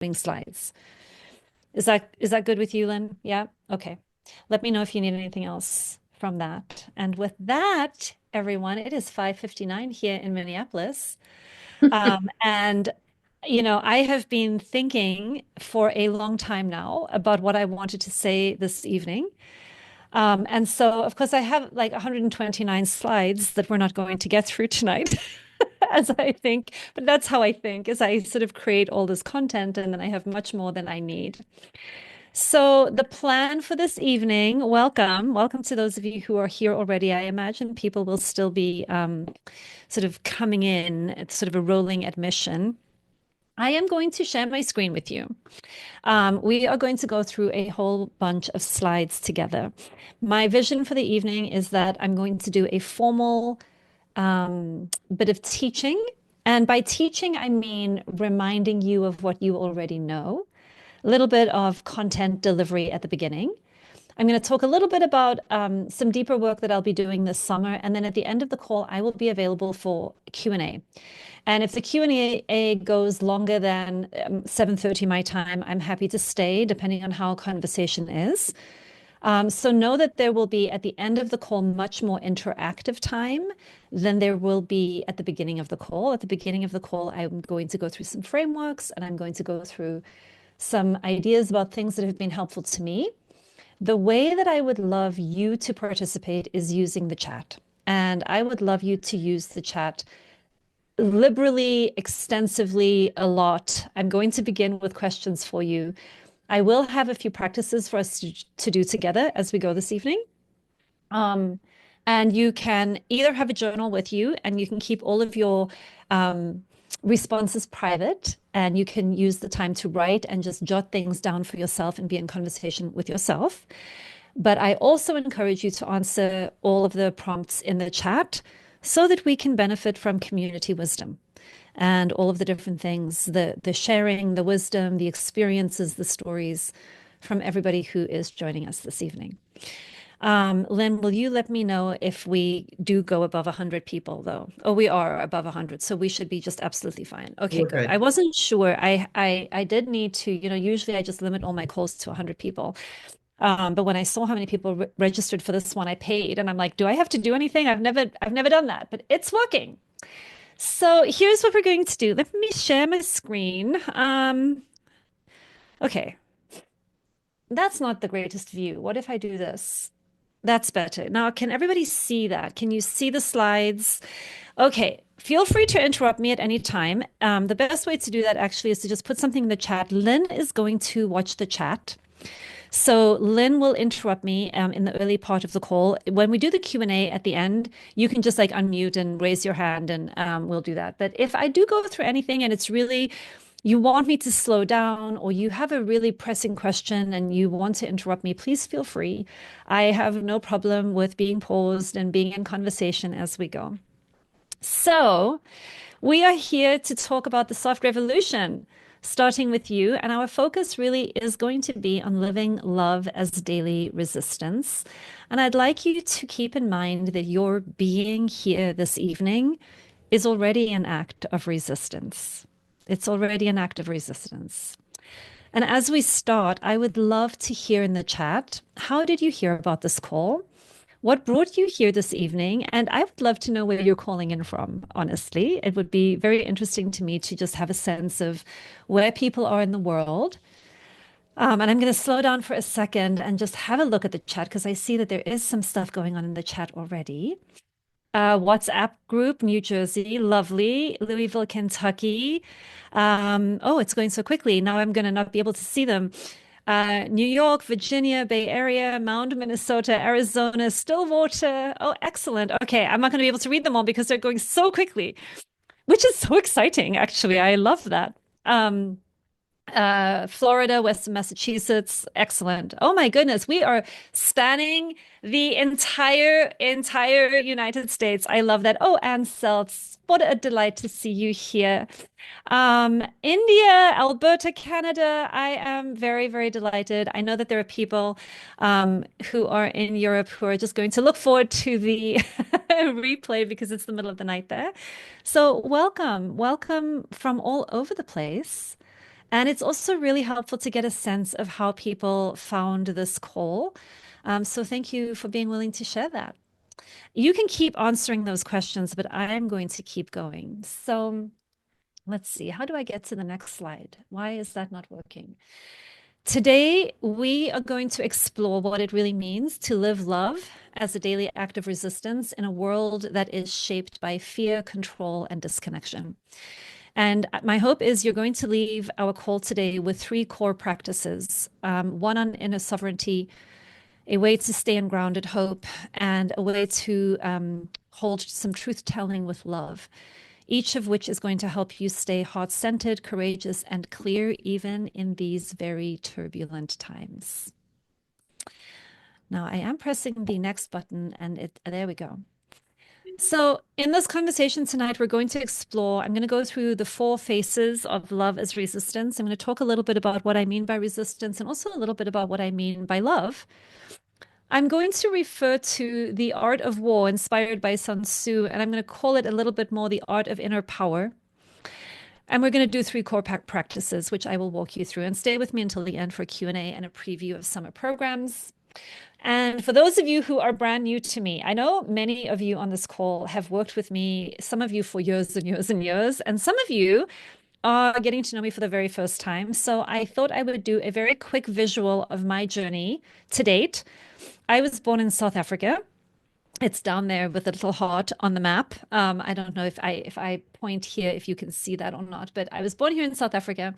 slides. Is that good with you, Lynn? Yeah? Okay. Let me know if you need anything else from that. And with that, everyone, it is 5:59 here in Minneapolis. And I have been thinking for a long time now about what I wanted to say this evening. And so, of course, I have like 129 slides that we're not going to get through tonight, as I think, but that's how I think, is I sort of create all this content and then I have much more than I need. So the plan for this evening, welcome to those of you who are here already. I imagine people will still be sort of coming in. It's sort of a rolling admission. I am going to share my screen with you. We are going to go through a whole bunch of slides together. My vision for the evening is that I'm going to do a formal bit of teaching. And by teaching, I mean reminding you of what you already know, a little bit of content delivery at the beginning. I'm going to talk a little bit about some deeper work that I'll be doing this summer. And then at the end of the call, I will be available for Q&A. And if the Q&A goes longer than 7:30 my time, I'm happy to stay, depending on how conversation is. So know that there will be at the end of the call much more interactive time than there will be at the beginning of the call. At the beginning of the call, I'm going to go through some frameworks and I'm going to go through some ideas about things that have been helpful to me. The way that I would love you to participate is using the chat. And I would love you to use the chat liberally, extensively, a lot. I'm going to begin with questions for you. I will have a few practices for us to do together as we go this evening. And you can either have a journal with you and you can keep all of your responses private, and you can use the time to write and just jot things down for yourself and be in conversation with yourself. But I also encourage you to answer all of the prompts in the chat so that we can benefit from community wisdom and all of the different things, the sharing, the wisdom, the experiences, the stories from everybody who is joining us this evening. Lynn, will you let me know if we do go above 100 people, though? Oh, we are above 100, so we should be just absolutely fine. Okay, We're good. good. I wasn't sure. I did need to, usually I just limit all my calls to 100 people. But when I saw how many people registered for this one, I paid, and I'm like, do I have to do anything? I've never done that, but it's working. So here's what we're going to do. Let me share my screen. Okay, that's not the greatest view. What if I do this? That's better. Now, can everybody see that? Can you see the slides? Okay, feel free to interrupt me at any time. The best way to do that actually is to just put something in the chat. Lynn is going to watch the chat. So Lynn will interrupt me in the early part of the call. When we do the Q&A at the end, you can just like unmute and raise your hand and we'll do that. But if I do go through anything and it's really, you want me to slow down or you have a really pressing question and you want to interrupt me, please feel free. I have no problem with being paused and being in conversation as we go. So we are here to talk about the soft revolution, starting with you. And our focus really is going to be on living love as daily resistance. And I'd like you to keep in mind that your being here this evening is already an act of resistance. It's already an act of resistance. And as we start, I would love to hear in the chat, how did you hear about this call? What brought you here this evening? And I would love to know where you're calling in from, honestly. It would be very interesting to me to just have a sense of where people are in the world. And I'm going to slow down for a second and just have a look at the chat because I see that there is some stuff going on in the chat already. WhatsApp group, New Jersey, lovely. Louisville, Kentucky. Oh, it's going so quickly. Now I'm going to not be able to see them. New York, Virginia, Bay Area, Mound, Minnesota, Arizona, Stillwater. Oh, excellent. Okay, I'm not going to be able to read them all because they're going so quickly, which is so exciting, actually. I love that. Um, Florida, Western Massachusetts. Excellent. Oh my goodness, we are spanning the entire United States. I love that. Oh, Ann Seltz, what a delight to see you here. India, Alberta, Canada. I am very, very delighted. I know that there are people who are in Europe who are just going to look forward to the replay because it's the middle of the night there. So welcome from all over the place. And it's also really helpful to get a sense of how people found this call. So thank you for being willing to share that. You can keep answering those questions, but I'm going to keep going. So let's see. How do I get to the next slide? Why is that not working? Today, we are going to explore what it really means to live love as a daily act of resistance in a world that is shaped by fear, control, and disconnection. And my hope is you're going to leave our call today with three core practices, one on inner sovereignty, a way to stay in grounded hope, and a way to hold some truth telling with love, each of which is going to help you stay heart centered, courageous, and clear, even in these very turbulent times. Now, I am pressing the next button, and there we go. So, in this conversation tonight, we're going to explore. I'm going to go through the four faces of love as resistance. I'm going to talk a little bit about what I mean by resistance and also a little bit about what I mean by love. I'm going to refer to the art of war inspired by Sun Tzu, and I'm going to call it a little bit more the art of inner power. And we're going to do three core practices, which I will walk you through. And stay with me until the end for a Q&A and a preview of summer programs. And for those of you who are brand new to me, I know many of you on this call have worked with me, some of you for years and years and years, and some of you are getting to know me for the very first time. So I thought I would do a very quick visual of my journey to date. I was born in South Africa. It's down there with a little heart on the map. I don't know if I point here, if you can see that or not, but I was born here in South Africa.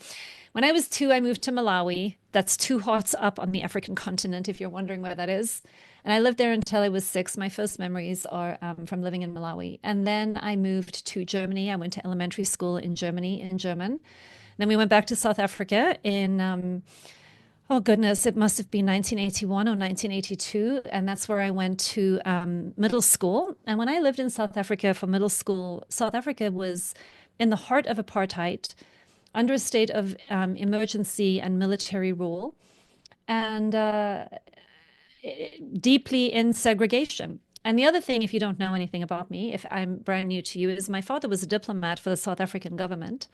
When I was 2, I moved to Malawi. That's 2 hearts up on the African continent, if you're wondering where that is. And I lived there until I was 6. My first memories are from living in Malawi. And then I moved to Germany. I went to elementary school in Germany in German. Then we went back to South Africa in oh goodness, it must have been 1981 or 1982. And that's where I went to middle school. And when I lived in South Africa for middle school, South Africa was in the heart of apartheid, under a state of emergency and military rule, and deeply in segregation. And the other thing, if you don't know anything about me, if I'm brand new to you, is my father was a diplomat for the South African government.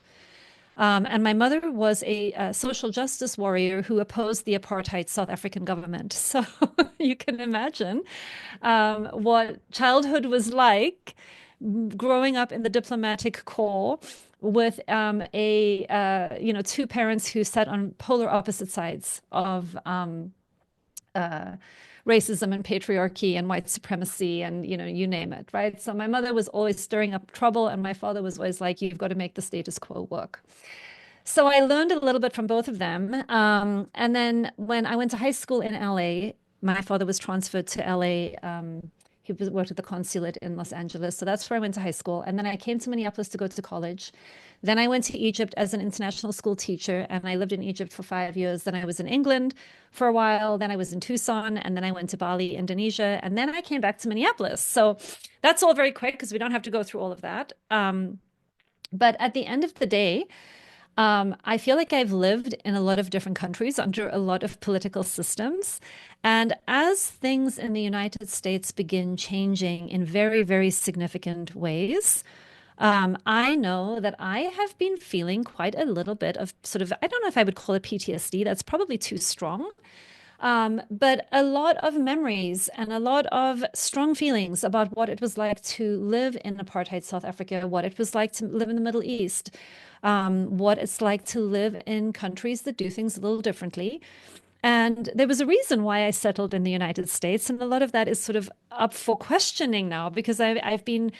And my mother was a social justice warrior who opposed the apartheid South African government. So you can imagine what childhood was like growing up in the diplomatic corps with two parents who sat on polar opposite sides of racism and patriarchy and white supremacy and you name it, right? So my mother was always stirring up trouble, and my father was always like, "You've got to make the status quo work." So I learned a little bit from both of them. And then when I went to high school in LA, my father was transferred to LA. He worked at the consulate in Los Angeles. So that's where I went to high school. And then I came to Minneapolis to go to college. Then I went to Egypt as an international school teacher, and I lived in Egypt for 5 years. Then I was in England for a while. Then I was in Tucson, and then I went to Bali, Indonesia. And then I came back to Minneapolis. So that's all very quick because we don't have to go through all of that. But at the end of the day, I feel like I've lived in a lot of different countries under a lot of political systems. And as things in the United States begin changing in very, very significant ways, I know that I have been feeling quite a little bit of sort of, I don't know if I would call it PTSD, that's probably too strong. But a lot of memories and a lot of strong feelings about what it was like to live in apartheid South Africa, what it was like to live in the Middle East, what it's like to live in countries that do things a little differently. And there was a reason why I settled in the United States. And a lot of that is sort of up for questioning now because I've been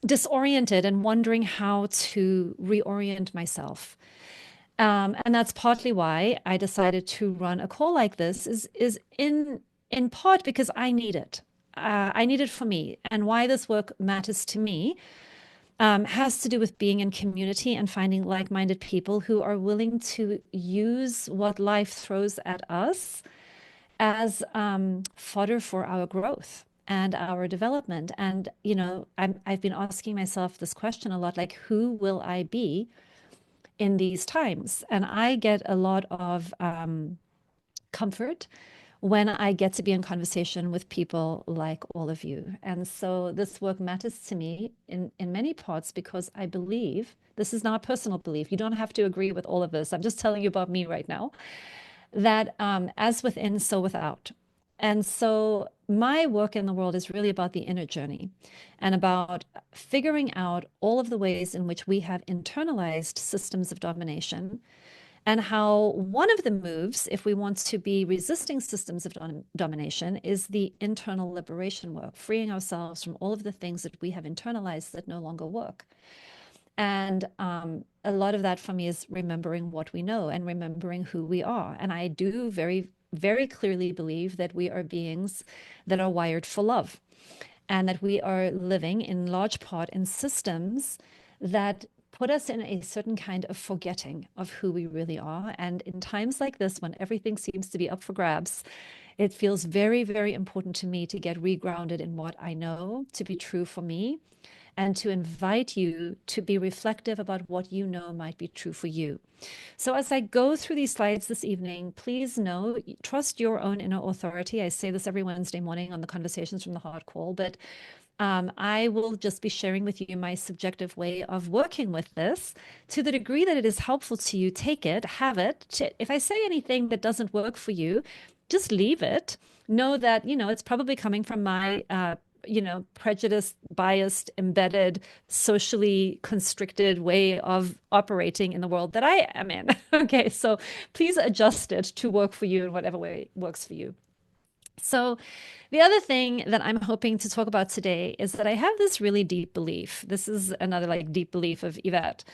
disoriented and wondering how to reorient myself. And that's partly why I decided to run a call like this is in part because I need it. I need it for me. And why this work matters to me has to do with being in community and finding like-minded people who are willing to use what life throws at us as fodder for our growth and our development. And, I've been asking myself this question a lot, like, who will I be in these times? And I get a lot of comfort when I get to be in conversation with people like all of you. And so this work matters to me in many parts because I believe this is not a personal belief. You don't have to agree with all of this. I'm just telling you about me right now, that as within, so without. And so my work in the world is really about the inner journey and about figuring out all of the ways in which we have internalized systems of domination and how one of the moves, if we want to be resisting systems of domination, is the internal liberation work, freeing ourselves from all of the things that we have internalized that no longer work. And a lot of that for me is remembering what we know and remembering who we are. And I do very, very clearly believe that we are beings that are wired for love and that we are living in large part in systems that put us in a certain kind of forgetting of who we really are. And in times like this, when everything seems to be up for grabs, it feels very, very important to me to get regrounded in what I know to be true for me and to invite you to be reflective about what you know might be true for you. So as I go through these slides this evening, please know, trust your own inner authority. I say this every Wednesday morning on the Conversations from the Heart call, but I will just be sharing with you my subjective way of working with this. To the degree that it is helpful to you, take it, have it. If I say anything that doesn't work for you, just leave it. Know that, it's probably coming from my prejudiced, biased, embedded, socially constricted way of operating in the world that I am in. Okay, so please adjust it to work for you in whatever way works for you. So, the other thing that I'm hoping to talk about today is that I have this really deep belief. This is another like deep belief of Yvette,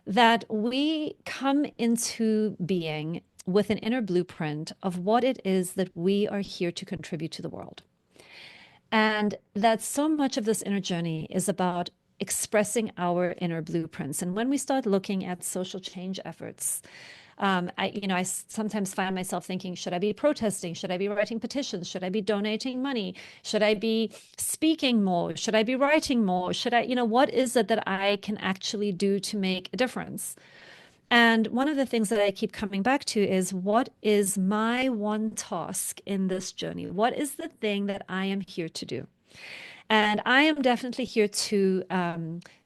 that we come into being with an inner blueprint of what it is that we are here to contribute to the world. And that so much of this inner journey is about expressing our inner blueprints. And when we start looking at social change efforts, I sometimes find myself thinking, should I be protesting? Should I be writing petitions? Should I be donating money? Should I be speaking more? Should I be writing more? What is it that I can actually do to make a difference? And one of the things that I keep coming back to is, what is my one task in this journey? What is the thing that I am here to do? And I am definitely here to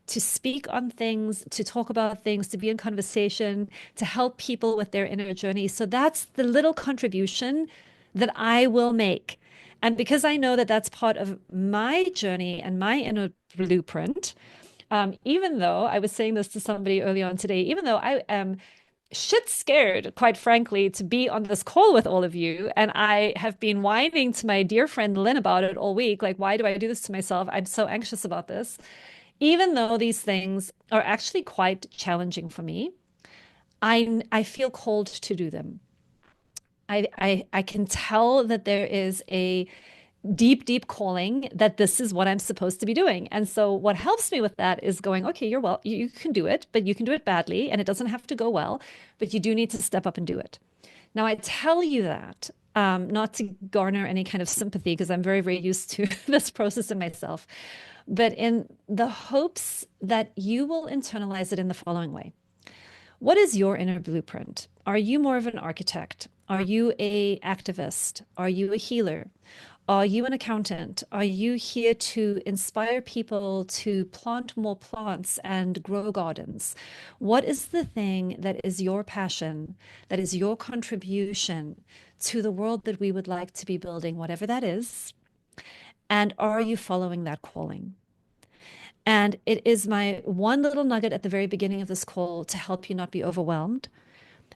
speak on things, to talk about things, to be in conversation, to help people with their inner journey. So that's the little contribution that I will make. And because I know that that's part of my journey and my inner blueprint, even though I was saying this to somebody early on today, even though I am shit scared, quite frankly, to be on this call with all of you. And I have been whining to my dear friend Lynn about it all week. Like, why do I do this to myself? I'm so anxious about this. Even though these things are actually quite challenging for me, I feel called to do them. I can tell that there is a deep, deep calling that this is what I'm supposed to be doing. And so what helps me with that is going, okay, you can do it, but you can do it badly and it doesn't have to go well, but you do need to step up and do it. Now, I tell you that not to garner any kind of sympathy because I'm very, very used to this process in myself, but in the hopes that you will internalize it in the following way. What is your inner blueprint? Are you more of an architect? Are you an activist? Are you a healer? Are you an accountant? Are you here to inspire people to plant more plants and grow gardens? What is the thing that is your passion, that is your contribution to the world that we would like to be building, whatever that is? And are you following that calling? And it is my one little nugget at the very beginning of this call to help you not be overwhelmed,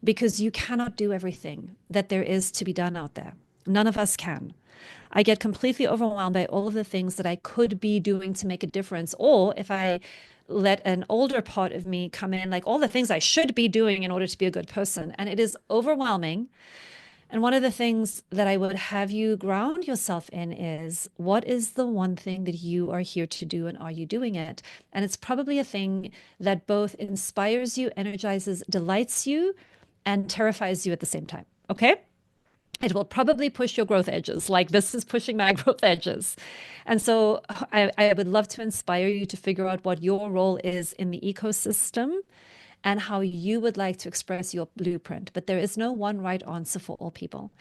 because you cannot do everything that there is to be done out there. None of us can. I get completely overwhelmed by all of the things that I could be doing to make a difference. Or if I let an older part of me come in, like all the things I should be doing in order to be a good person. And it is overwhelming. And one of the things that I would have you ground yourself in is, what is the one thing that you are here to do, and are you doing it? And it's probably a thing that both inspires you, energizes, delights you, and terrifies you at the same time. Okay? It will probably push your growth edges, like this is pushing my growth edges. And so I would love to inspire you to figure out what your role is in the ecosystem and how you would like to express your blueprint. But there is no one right answer for all people.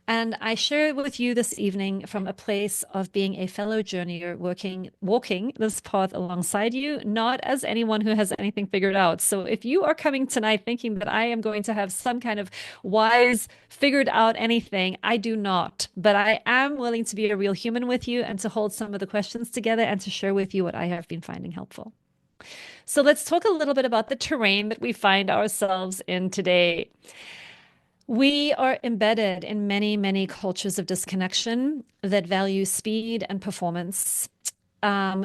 And I share it with you this evening from a place of being a fellow journeyer, walking this path alongside you, not as anyone who has anything figured out. So if you are coming tonight thinking that I am going to have some kind of wise, figured out anything, I do not. But I am willing to be a real human with you and to hold some of the questions together and to share with you what I have been finding helpful. So let's talk a little bit about the terrain that we find ourselves in today. We are embedded in many, many cultures of disconnection that value speed and performance.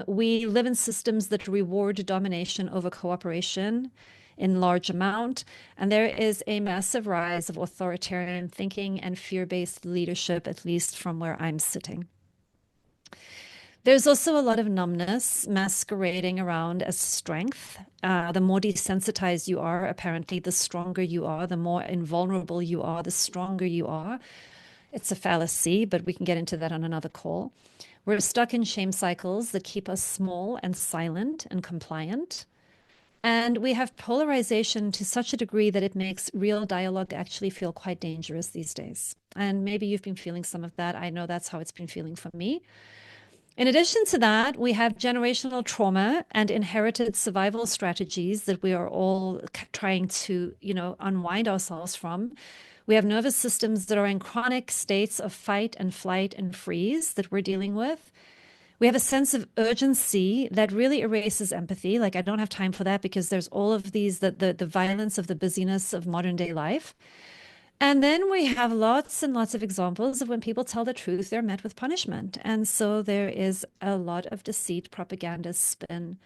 We live in systems that reward domination over cooperation in large amount, and there is a massive rise of authoritarian thinking and fear-based leadership, at least from where I'm sitting. There's also a lot of numbness masquerading around as strength. The more desensitized you are, apparently, the stronger you are, the more invulnerable you are, the stronger you are. It's a fallacy, but we can get into that on another call. We're stuck in shame cycles that keep us small and silent and compliant. And we have polarization to such a degree that it makes real dialogue actually feel quite dangerous these days. And maybe you've been feeling some of that. I know that's how it's been feeling for me. In addition to that, we have generational trauma and inherited survival strategies that we are all trying to, unwind ourselves from. We have nervous systems that are in chronic states of fight and flight and freeze that we're dealing with. We have a sense of urgency that really erases empathy. Like, I don't have time for that because there's all of these, the violence of the busyness of modern day life. And then we have lots and lots of examples of when people tell the truth, they're met with punishment. And so there is a lot of deceit, propaganda, spin,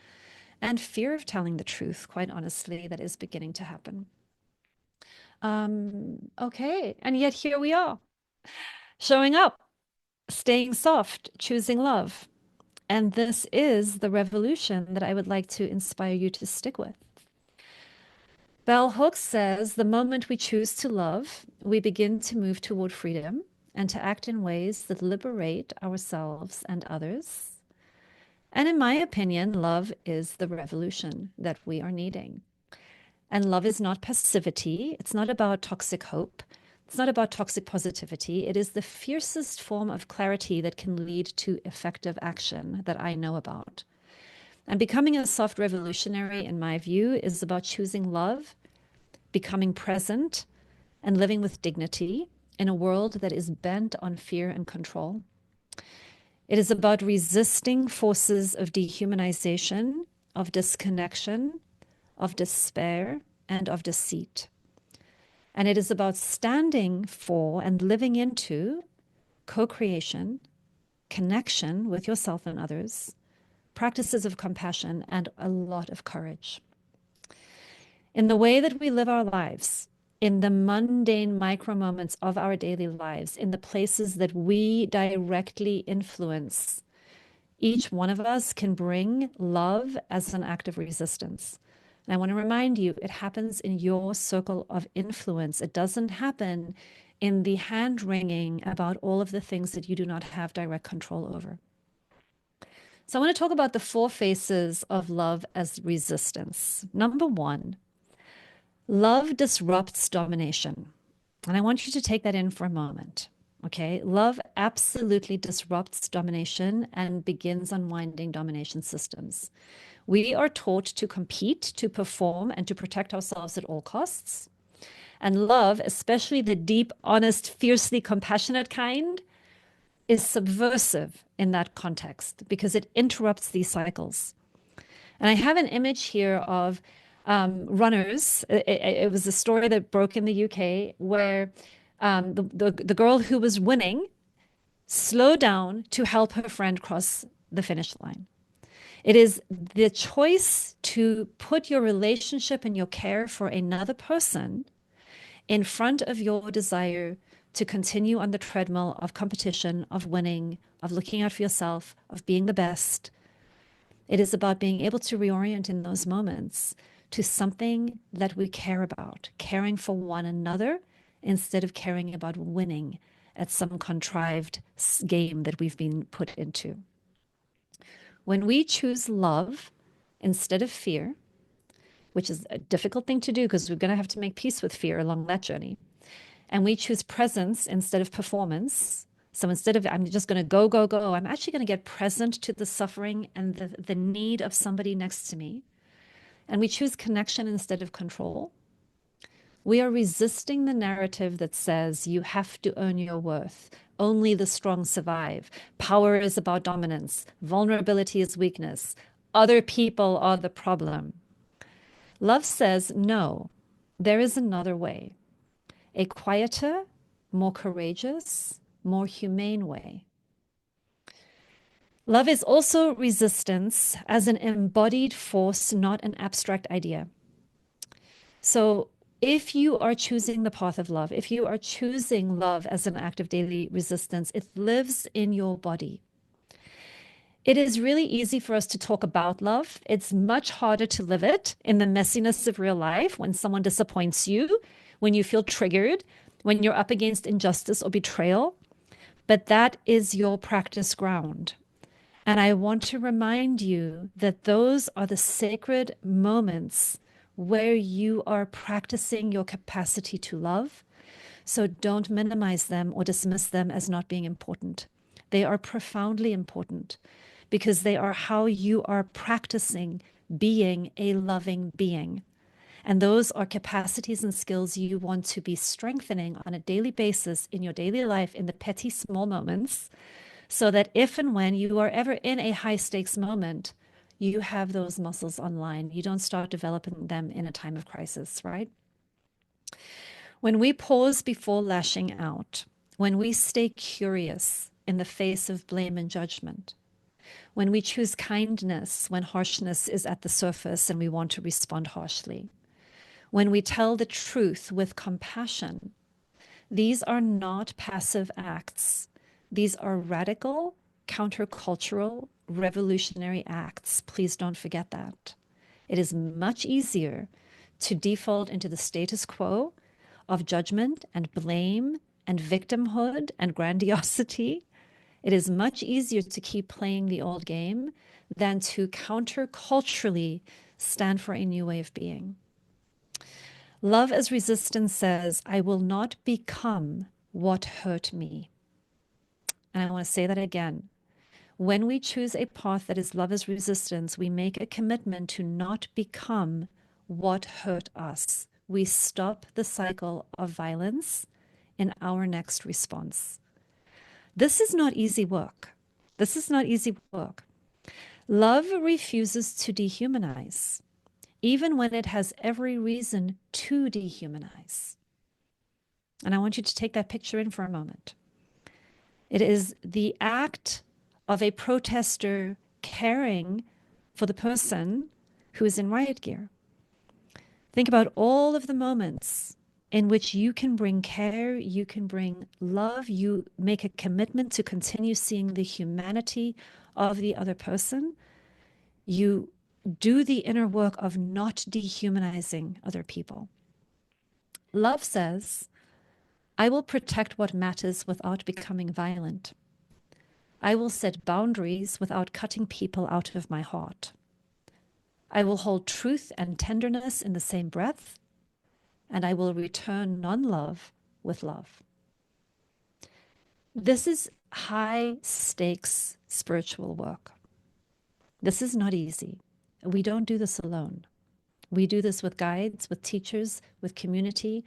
and fear of telling the truth, quite honestly, that is beginning to happen. Okay. And yet here we are, showing up, staying soft, choosing love. And this is the revolution that I would like to inspire you to stick with. Bell Hooks says the moment we choose to love, we begin to move toward freedom and to act in ways that liberate ourselves and others. And in my opinion, love is the revolution that we are needing. And love is not passivity. It's not about toxic hope. It's not about toxic positivity. It is the fiercest form of clarity that can lead to effective action that I know about. And becoming a soft revolutionary, in my view, is about choosing love, becoming present, and living with dignity in a world that is bent on fear and control. It is about resisting forces of dehumanization, of disconnection, of despair, and of deceit. And it is about standing for and living into co-creation, connection with yourself and others, practices of compassion, and a lot of courage. In the way that we live our lives, in the mundane micro moments of our daily lives, in the places that we directly influence, each one of us can bring love as an act of resistance. And I want to remind you, it happens in your circle of influence. It doesn't happen in the hand-wringing about all of the things that you do not have direct control over. So I want to talk about the four faces of love as resistance. Number one, love disrupts domination. And I want you to take that in for a moment. Okay. Love absolutely disrupts domination and begins unwinding domination systems. We are taught to compete, to perform, and to protect ourselves at all costs. And love, especially the deep, honest, fiercely compassionate kind, is subversive in that context because it interrupts these cycles. And I have an image here of runners. It was a story that broke in the UK where the girl who was winning slowed down to help her friend cross the finish line. It is the choice to put your relationship and your care for another person in front of your desire to continue on the treadmill of competition, of winning, of looking out for yourself, of being the best. It is about being able to reorient in those moments to something that we care about, caring for one another instead of caring about winning at some contrived game that we've been put into. When we choose love instead of fear, which is a difficult thing to do because we're going to have to make peace with fear along that journey. And we choose presence instead of performance. So instead of I'm just going to go, go, go, I'm actually going to get present to the suffering and the need of somebody next to me. And we choose connection instead of control. We are resisting the narrative that says you have to earn your worth. Only the strong survive. Power is about dominance. Vulnerability is weakness. Other people are the problem. Love says, no, there is another way. A quieter, more courageous, more humane way. Love is also resistance as an embodied force, not an abstract idea. So if you are choosing the path of love, if you are choosing love as an act of daily resistance, it lives in your body. It is really easy for us to talk about love. It's much harder to live it in the messiness of real life when someone disappoints you, when you feel triggered, when you're up against injustice or betrayal. But that is your practice ground. And I want to remind you that those are the sacred moments where you are practicing your capacity to love. So don't minimize them or dismiss them as not being important. They are profoundly important because they are how you are practicing being a loving being. And those are capacities and skills you want to be strengthening on a daily basis in your daily life, in the petty small moments, so that if and when you are ever in a high stakes moment, you have those muscles online. You don't start developing them in a time of crisis, right? When we pause before lashing out, when we stay curious in the face of blame and judgment, when we choose kindness when harshness is at the surface and we want to respond harshly, when we tell the truth with compassion, these are not passive acts. These are radical, countercultural, revolutionary acts. Please don't forget that. It is much easier to default into the status quo of judgment and blame and victimhood and grandiosity. It is much easier to keep playing the old game than to counterculturally stand for a new way of being. Love as resistance says, I will not become what hurt me. And I want to say that again. When we choose a path that is love as resistance, we make a commitment to not become what hurt us. We stop the cycle of violence in our next response. This is not easy work. This is not easy work. Love refuses to dehumanize, even when it has every reason to dehumanize. And I want you to take that picture in for a moment. It is the act of a protester caring for the person who is in riot gear. Think about all of the moments in which you can bring care, you can bring love, you make a commitment to continue seeing the humanity of the other person. You do the inner work of not dehumanizing other people. Love says, I will protect what matters without becoming violent. I will set boundaries without cutting people out of my heart. I will hold truth and tenderness in the same breath, and I will return non-love with love. This is high stakes spiritual work. This is not easy. We don't do this alone. We do this with guides, with teachers, with community,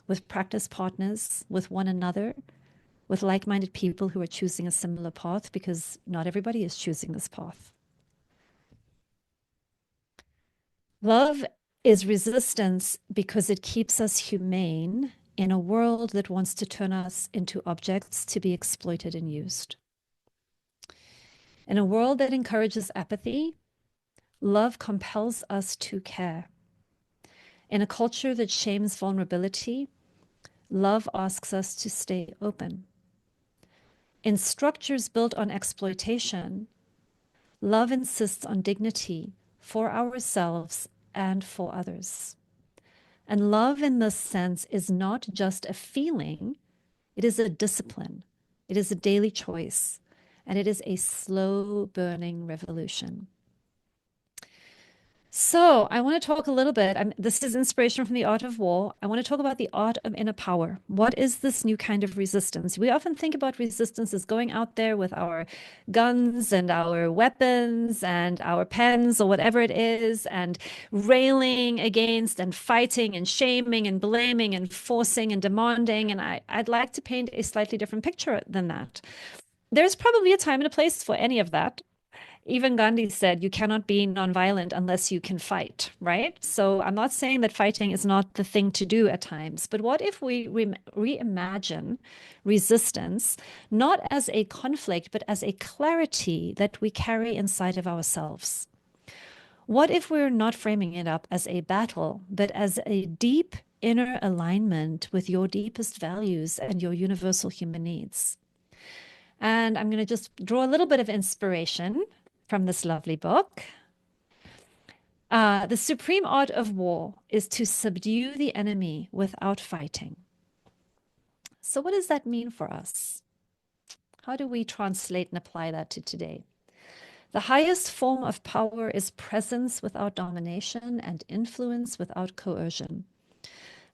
with practice partners, with one another, with like-minded people who are choosing a similar path, because not everybody is choosing this path. Love is resistance because it keeps us humane in a world that wants to turn us into objects to be exploited and used. In a world that encourages apathy, love compels us to care. In a culture that shames vulnerability, love asks us to stay open. In structures built on exploitation, love insists on dignity for ourselves and for others. And love in this sense is not just a feeling, it is a discipline. It is a daily choice, and it is a slow burning revolution. So, I want to talk a little bit. This is inspiration from the art of war. I want to talk about the art of inner power. What is this new kind of resistance? We often think about resistance as going out there with our guns and our weapons and our pens or whatever it is, and railing against and fighting and shaming and blaming and forcing and demanding. And I'd like to paint a slightly different picture than that. There's probably a time and a place for any of that. Even Gandhi said you cannot be nonviolent unless you can fight, right? So I'm not saying that fighting is not the thing to do at times, but what if we reimagine resistance not as a conflict, but as a clarity that we carry inside of ourselves? What if we're not framing it up as a battle, but as a deep inner alignment with your deepest values and your universal human needs? And I'm going to just draw a little bit of inspiration from this lovely book. The supreme art of war is to subdue the enemy without fighting. So, what does that mean for us? How do we translate and apply that to today? The highest form of power is presence without domination and influence without coercion.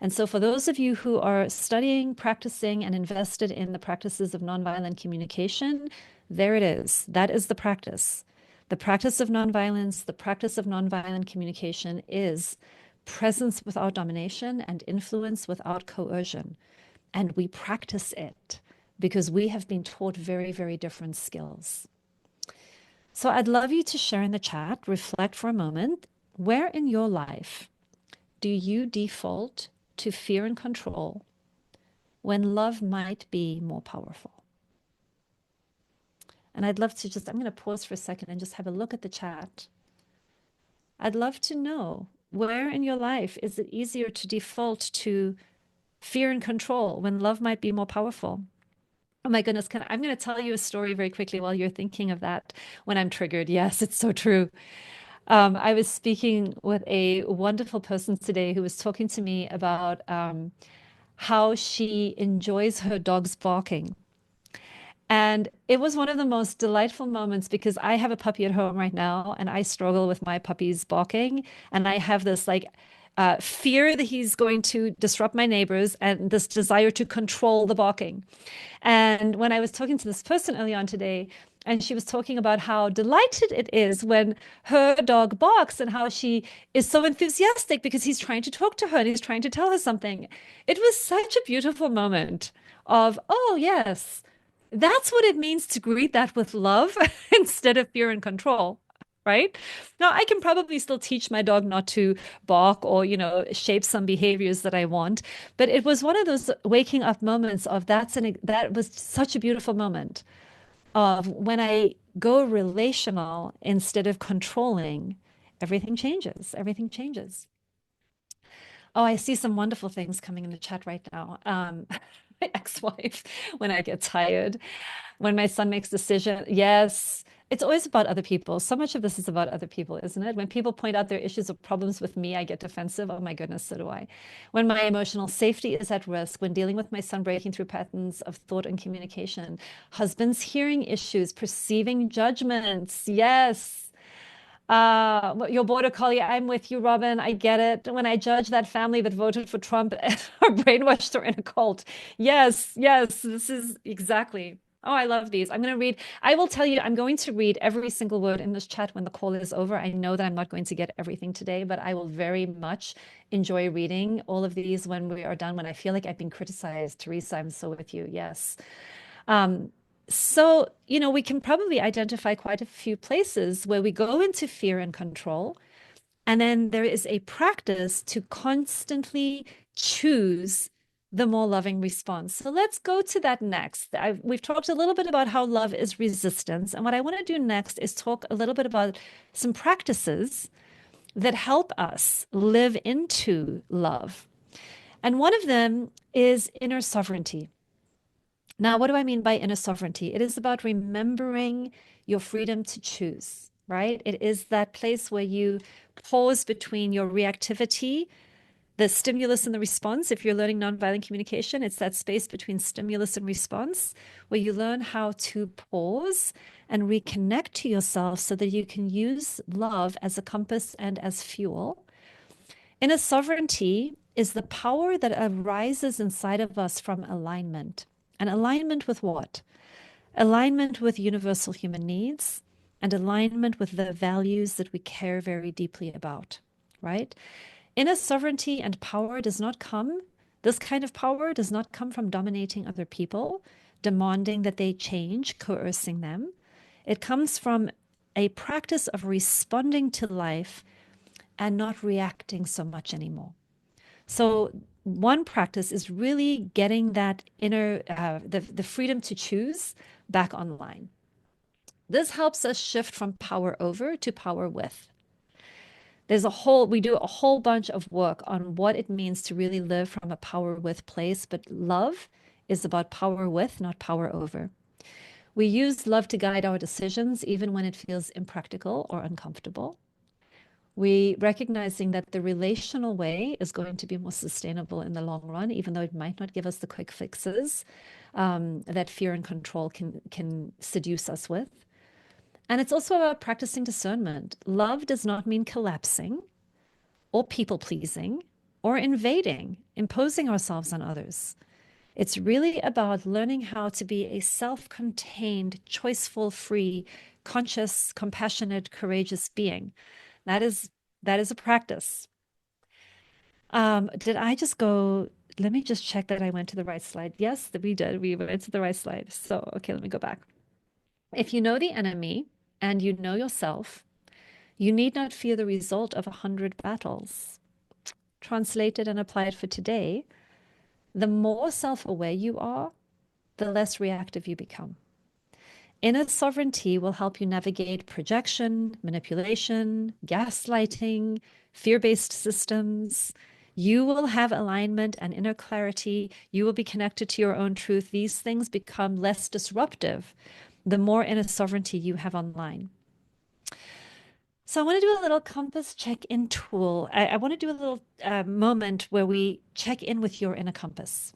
And so, for those of you who are studying, practicing, and invested in the practices of nonviolent communication, there it is. That is the practice. The practice of nonviolence, the practice of nonviolent communication is presence without domination and influence without coercion. And we practice it because we have been taught very, very different skills. So I'd love you to share in the chat, reflect for a moment. Where in your life do you default to fear and control when love might be more powerful? And I'd love to I'm going to pause for a second and just have a look at the chat. I'd love to know, where in your life is it easier to default to fear and control when love might be more powerful? Oh my goodness, I'm going to tell you a story very quickly while you're thinking of that when I'm triggered. Yes, it's so true. I was speaking with a wonderful person today who was talking to me about how she enjoys her dog's barking. And it was one of the most delightful moments because I have a puppy at home right now and I struggle with my puppy's barking. And I have this fear that he's going to disrupt my neighbors and this desire to control the barking. And when I was talking to this person early on today, and she was talking about how delighted it is when her dog barks and how she is so enthusiastic because he's trying to talk to her and he's trying to tell her something. It was such a beautiful moment of, oh, yes, that's what it means to greet that with love instead of fear and control. Right? Now, I can probably still teach my dog not to bark or, shape some behaviors that I want. But it was one of those waking up moments of that was such a beautiful moment of when I go relational instead of controlling, everything changes. Everything changes. Oh, I see some wonderful things coming in the chat right now. My ex-wife, when I get tired, when my son makes decision, yes, it's always about other people. So much of this is about other people, isn't it? When people point out their issues or problems with me, I get defensive. Oh my goodness, so do I. When my emotional safety is at risk, when dealing with my son breaking through patterns of thought and communication, husbands hearing issues, perceiving judgments, yes. Your border collie, I'm with you, Robin. I get it. When I judge that family that voted for Trump or brainwashed or in a cult. Yes, yes, this is exactly. Oh, I love these. I'm going to read. I will tell you, I'm going to read every single word in this chat when the call is over. I know that I'm not going to get everything today, but I will very much enjoy reading all of these when we are done, when I feel like I've been criticized. Teresa, I'm so with you. Yes. Um, so, we can probably identify quite a few places where we go into fear and control. And then there is a practice to constantly choose the more loving response. So let's go to that next. We've talked a little bit about how love is resistance. And what I want to do next is talk a little bit about some practices that help us live into love. And one of them is inner sovereignty. Now, what do I mean by inner sovereignty? It is about remembering your freedom to choose, right? It is that place where you pause between your reactivity The stimulus and the response, if you're learning nonviolent communication, it's that space between stimulus and response where you learn how to pause and reconnect to yourself so that you can use love as a compass and as fuel. Inner sovereignty is the power that arises inside of us from alignment. And alignment with what? Alignment with universal human needs and alignment with the values that we care very deeply about, right? Inner sovereignty and power does not come, this kind of power does not come from dominating other people, demanding that they change, coercing them. It comes from a practice of responding to life and not reacting so much anymore. So one practice is really getting that inner, the freedom to choose back online. This helps us shift from power over to power with. We do a whole bunch of work on what it means to really live from a power with place, but love is about power with, not power over. We use love to guide our decisions, even when it feels impractical or uncomfortable. We recognizing that the relational way is going to be more sustainable in the long run, even though it might not give us the quick fixes that fear and control can seduce us with. And it's also about practicing discernment. Love does not mean collapsing or people pleasing or invading, imposing ourselves on others. It's really about learning how to be a self-contained, choiceful, free, conscious, compassionate, courageous being. That is a practice. Did I just go? Let me just check that I went to the right slide. Yes, we did. We went to the right slide. So, okay, let me go back. If you know the enemy and you know yourself, you need not fear the result of 100 battles. Translated and applied for today, the more self-aware you are, the less reactive you become. Inner sovereignty will help you navigate projection, manipulation, gaslighting, fear-based systems. You will have alignment and inner clarity. You will be connected to your own truth. These things become less disruptive the more inner sovereignty you have online. So I want to do a little compass check-in tool. I want to do a little moment where we check in with your inner compass.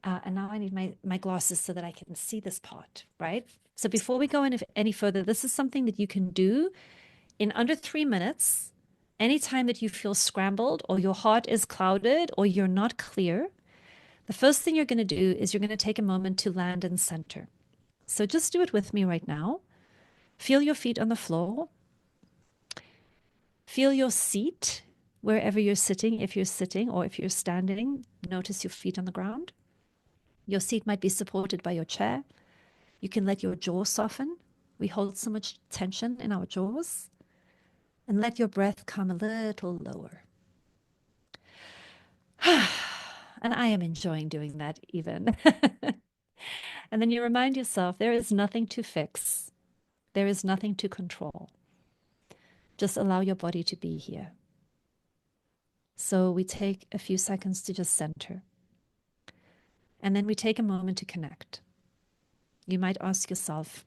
And now I need my glasses so that I can see this part, right? So before we go any further, this is something that you can do in under 3 minutes. Anytime that you feel scrambled or your heart is clouded or you're not clear, the first thing you're going to do is you're going to take a moment to land and center. So just do it with me right now. Feel your feet on the floor. Feel your seat wherever you're sitting. If you're sitting or if you're standing, notice your feet on the ground. Your seat might be supported by your chair. You can let your jaw soften. We hold so much tension in our jaws. And let your breath come a little lower. And I am enjoying doing that even. And then you remind yourself there is nothing to fix. There is nothing to control. Just allow your body to be here. So we take a few seconds to just center. And then we take a moment to connect. You might ask yourself,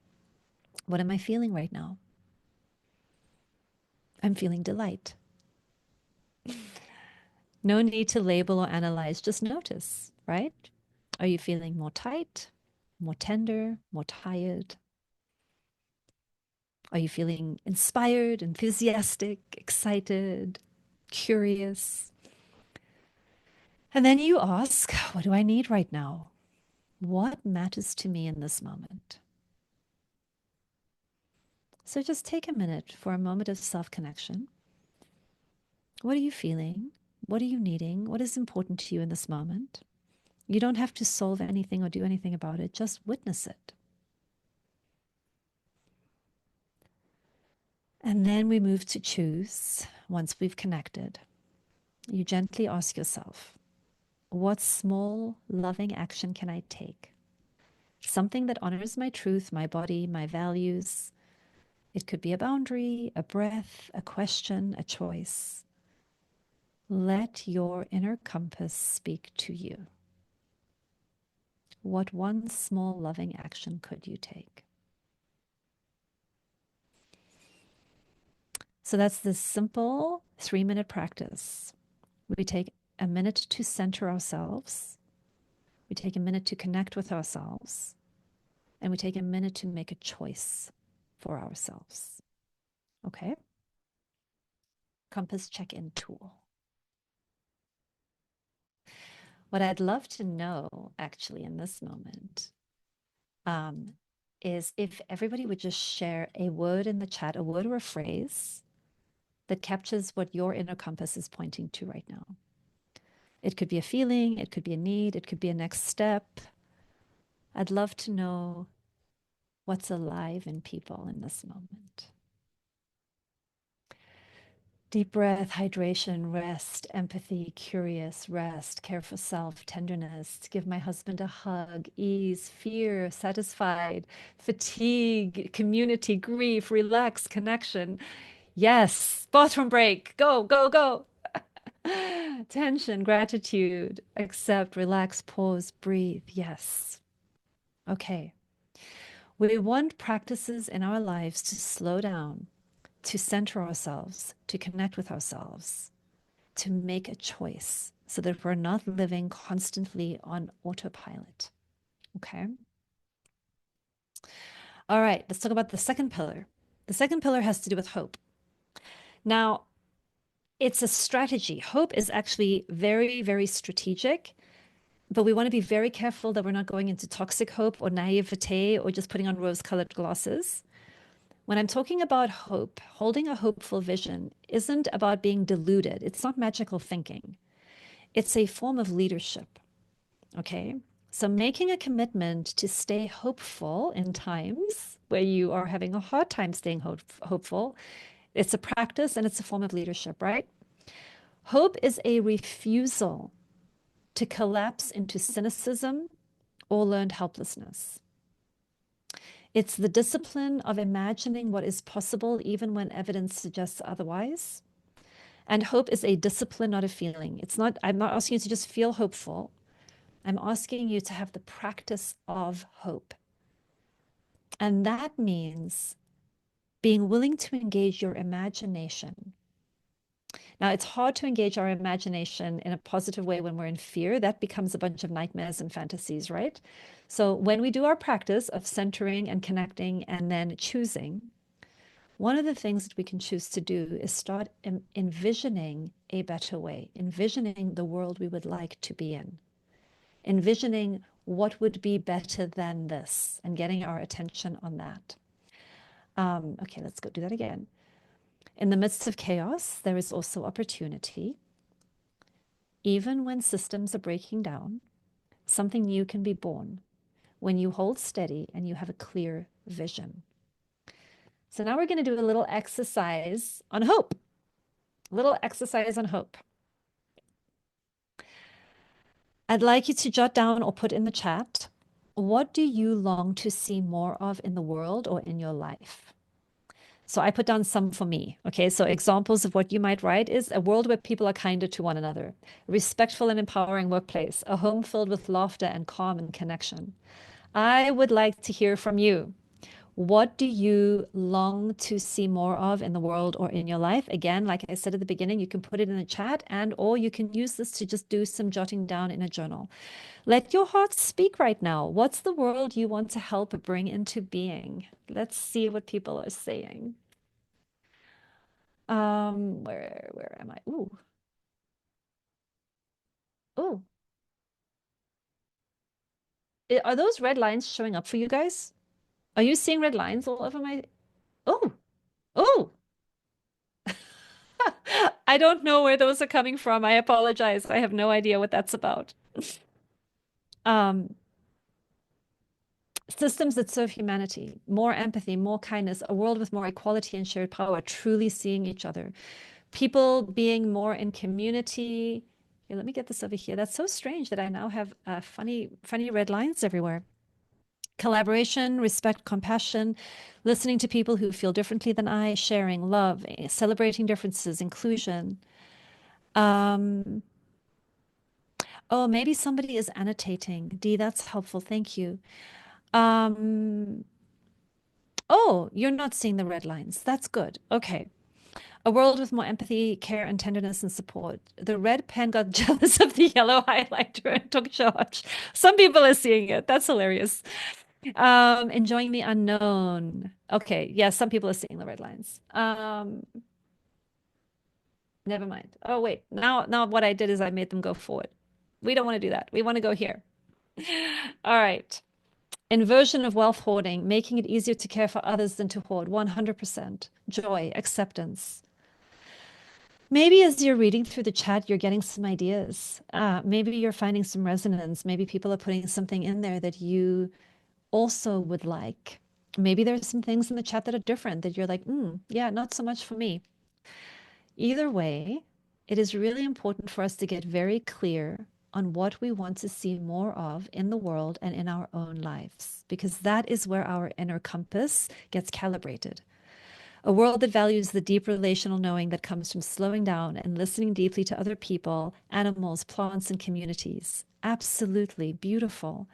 what am I feeling right now? I'm feeling delight. No need to label or analyze, just notice, right? Are you feeling more tight, more tender, more tired? Are you feeling inspired, enthusiastic, excited, curious? And then you ask, what do I need right now? What matters to me in this moment? So just take a minute for a moment of self-connection. What are you feeling? What are you needing? What is important to you in this moment? You don't have to solve anything or do anything about it. Just witness it. And then we move to choose once we've connected. You gently ask yourself, what small, loving action can I take? Something that honors my truth, my body, my values. It could be a boundary, a breath, a question, a choice. Let your inner compass speak to you. What one small, loving action could you take? So that's this simple 3-minute practice. We take a minute to center ourselves. We take a minute to connect with ourselves. And we take a minute to make a choice for ourselves. Okay? Compass check-in tool. What I'd love to know, actually, in this moment, um, is if everybody would just share a word in the chat, a word or a phrase that captures what your inner compass is pointing to right now. It could be a feeling, it could be a need, it could be a next step. I'd love to know what's alive in people in this moment. Deep breath, hydration, rest, empathy, curious, rest, care for self, tenderness, to give my husband a hug, ease, fear, satisfied, fatigue, community, grief, relax, connection. Yes, bathroom break, go, go, go. Tension, gratitude, accept, relax, pause, breathe. Yes. Okay. We want practices in our lives to slow down, to center ourselves, to connect with ourselves, to make a choice so that we're not living constantly on autopilot. Okay. All right. Let's talk about the second pillar. The second pillar has to do with hope. Now, it's a strategy. Hope is actually very, very strategic, but we want to be very careful that we're not going into toxic hope or naivete or just putting on rose-colored glasses. When I'm talking about hope, holding a hopeful vision isn't about being deluded. It's not magical thinking. It's a form of leadership. Okay. So making a commitment to stay hopeful in times where you are having a hard time staying hopeful, it's a practice and it's a form of leadership, right? Hope is a refusal to collapse into cynicism or learned helplessness. It's the discipline of imagining what is possible even when evidence suggests otherwise. And hope is a discipline, not a feeling. I'm not asking you to just feel hopeful. I'm asking you to have the practice of hope. And that means being willing to engage your imagination. Now, it's hard to engage our imagination in a positive way when we're in fear. That becomes a bunch of nightmares and fantasies, right? So when we do our practice of centering and connecting and then choosing, one of the things that we can choose to do is start envisioning a better way, envisioning the world we would like to be in, envisioning what would be better than this and getting our attention on that. Okay, let's go do that again. In the midst of chaos, there is also opportunity. Even when systems are breaking down, something new can be born when you hold steady and you have a clear vision. So now we're going to do a little exercise on hope. A little exercise on hope. I'd like you to jot down or put in the chat, what do you long to see more of in the world or in your life? So I put down some for me. Okay, so examples of what you might write is a world where people are kinder to one another, a respectful and empowering workplace, a home filled with laughter and calm and connection. I would like to hear from you. What do you long to see more of in the world or in your life? Again, like I said at the beginning, you can put it in the chat and or you can use this to just do some jotting down in a journal. Let your heart speak right now. What's the world you want to help bring into being? Let's see what people are saying. Where am I? Ooh. Oh. Are those red lines showing up for you guys? Are you seeing red lines all over my Oh. Oh. I don't know where those are coming from. I apologize. I have no idea what that's about. Um, Systems that serve humanity, more empathy, more kindness, a world with more equality and shared power, truly seeing each other, people being more in community. Here, let me get this over here. That's so strange that I now have funny red lines everywhere. Collaboration, respect, compassion, listening to people who feel differently than I, sharing, love, celebrating differences, inclusion. Oh, maybe somebody is annotating. Dee, that's helpful. Thank you. Oh, you're not seeing the red lines. That's good. Okay. A world with more empathy, care, and tenderness and support. The red pen got jealous of the yellow highlighter and took charge. Some people are seeing it. That's hilarious. Enjoying the unknown. Okay, yeah, some people are seeing the red lines. Never mind. Oh, wait. Now what I did is I made them go forward. We don't want to do that. We want to go here. All right. Inversion of wealth hoarding, making it easier to care for others than to hoard. 100%. Joy, acceptance. Maybe as you're reading through the chat, you're getting some ideas. Maybe you're finding some resonance. Maybe people are putting something in there that you also would like. Maybe there's some things in the chat that are different that you're like, yeah, not so much for me. Either way, it is really important for us to get very clear on what we want to see more of in the world and in our own lives, because that is where our inner compass gets calibrated. A world that values the deep relational knowing that comes from slowing down and listening deeply to other people, animals, plants, and communities. Absolutely beautiful.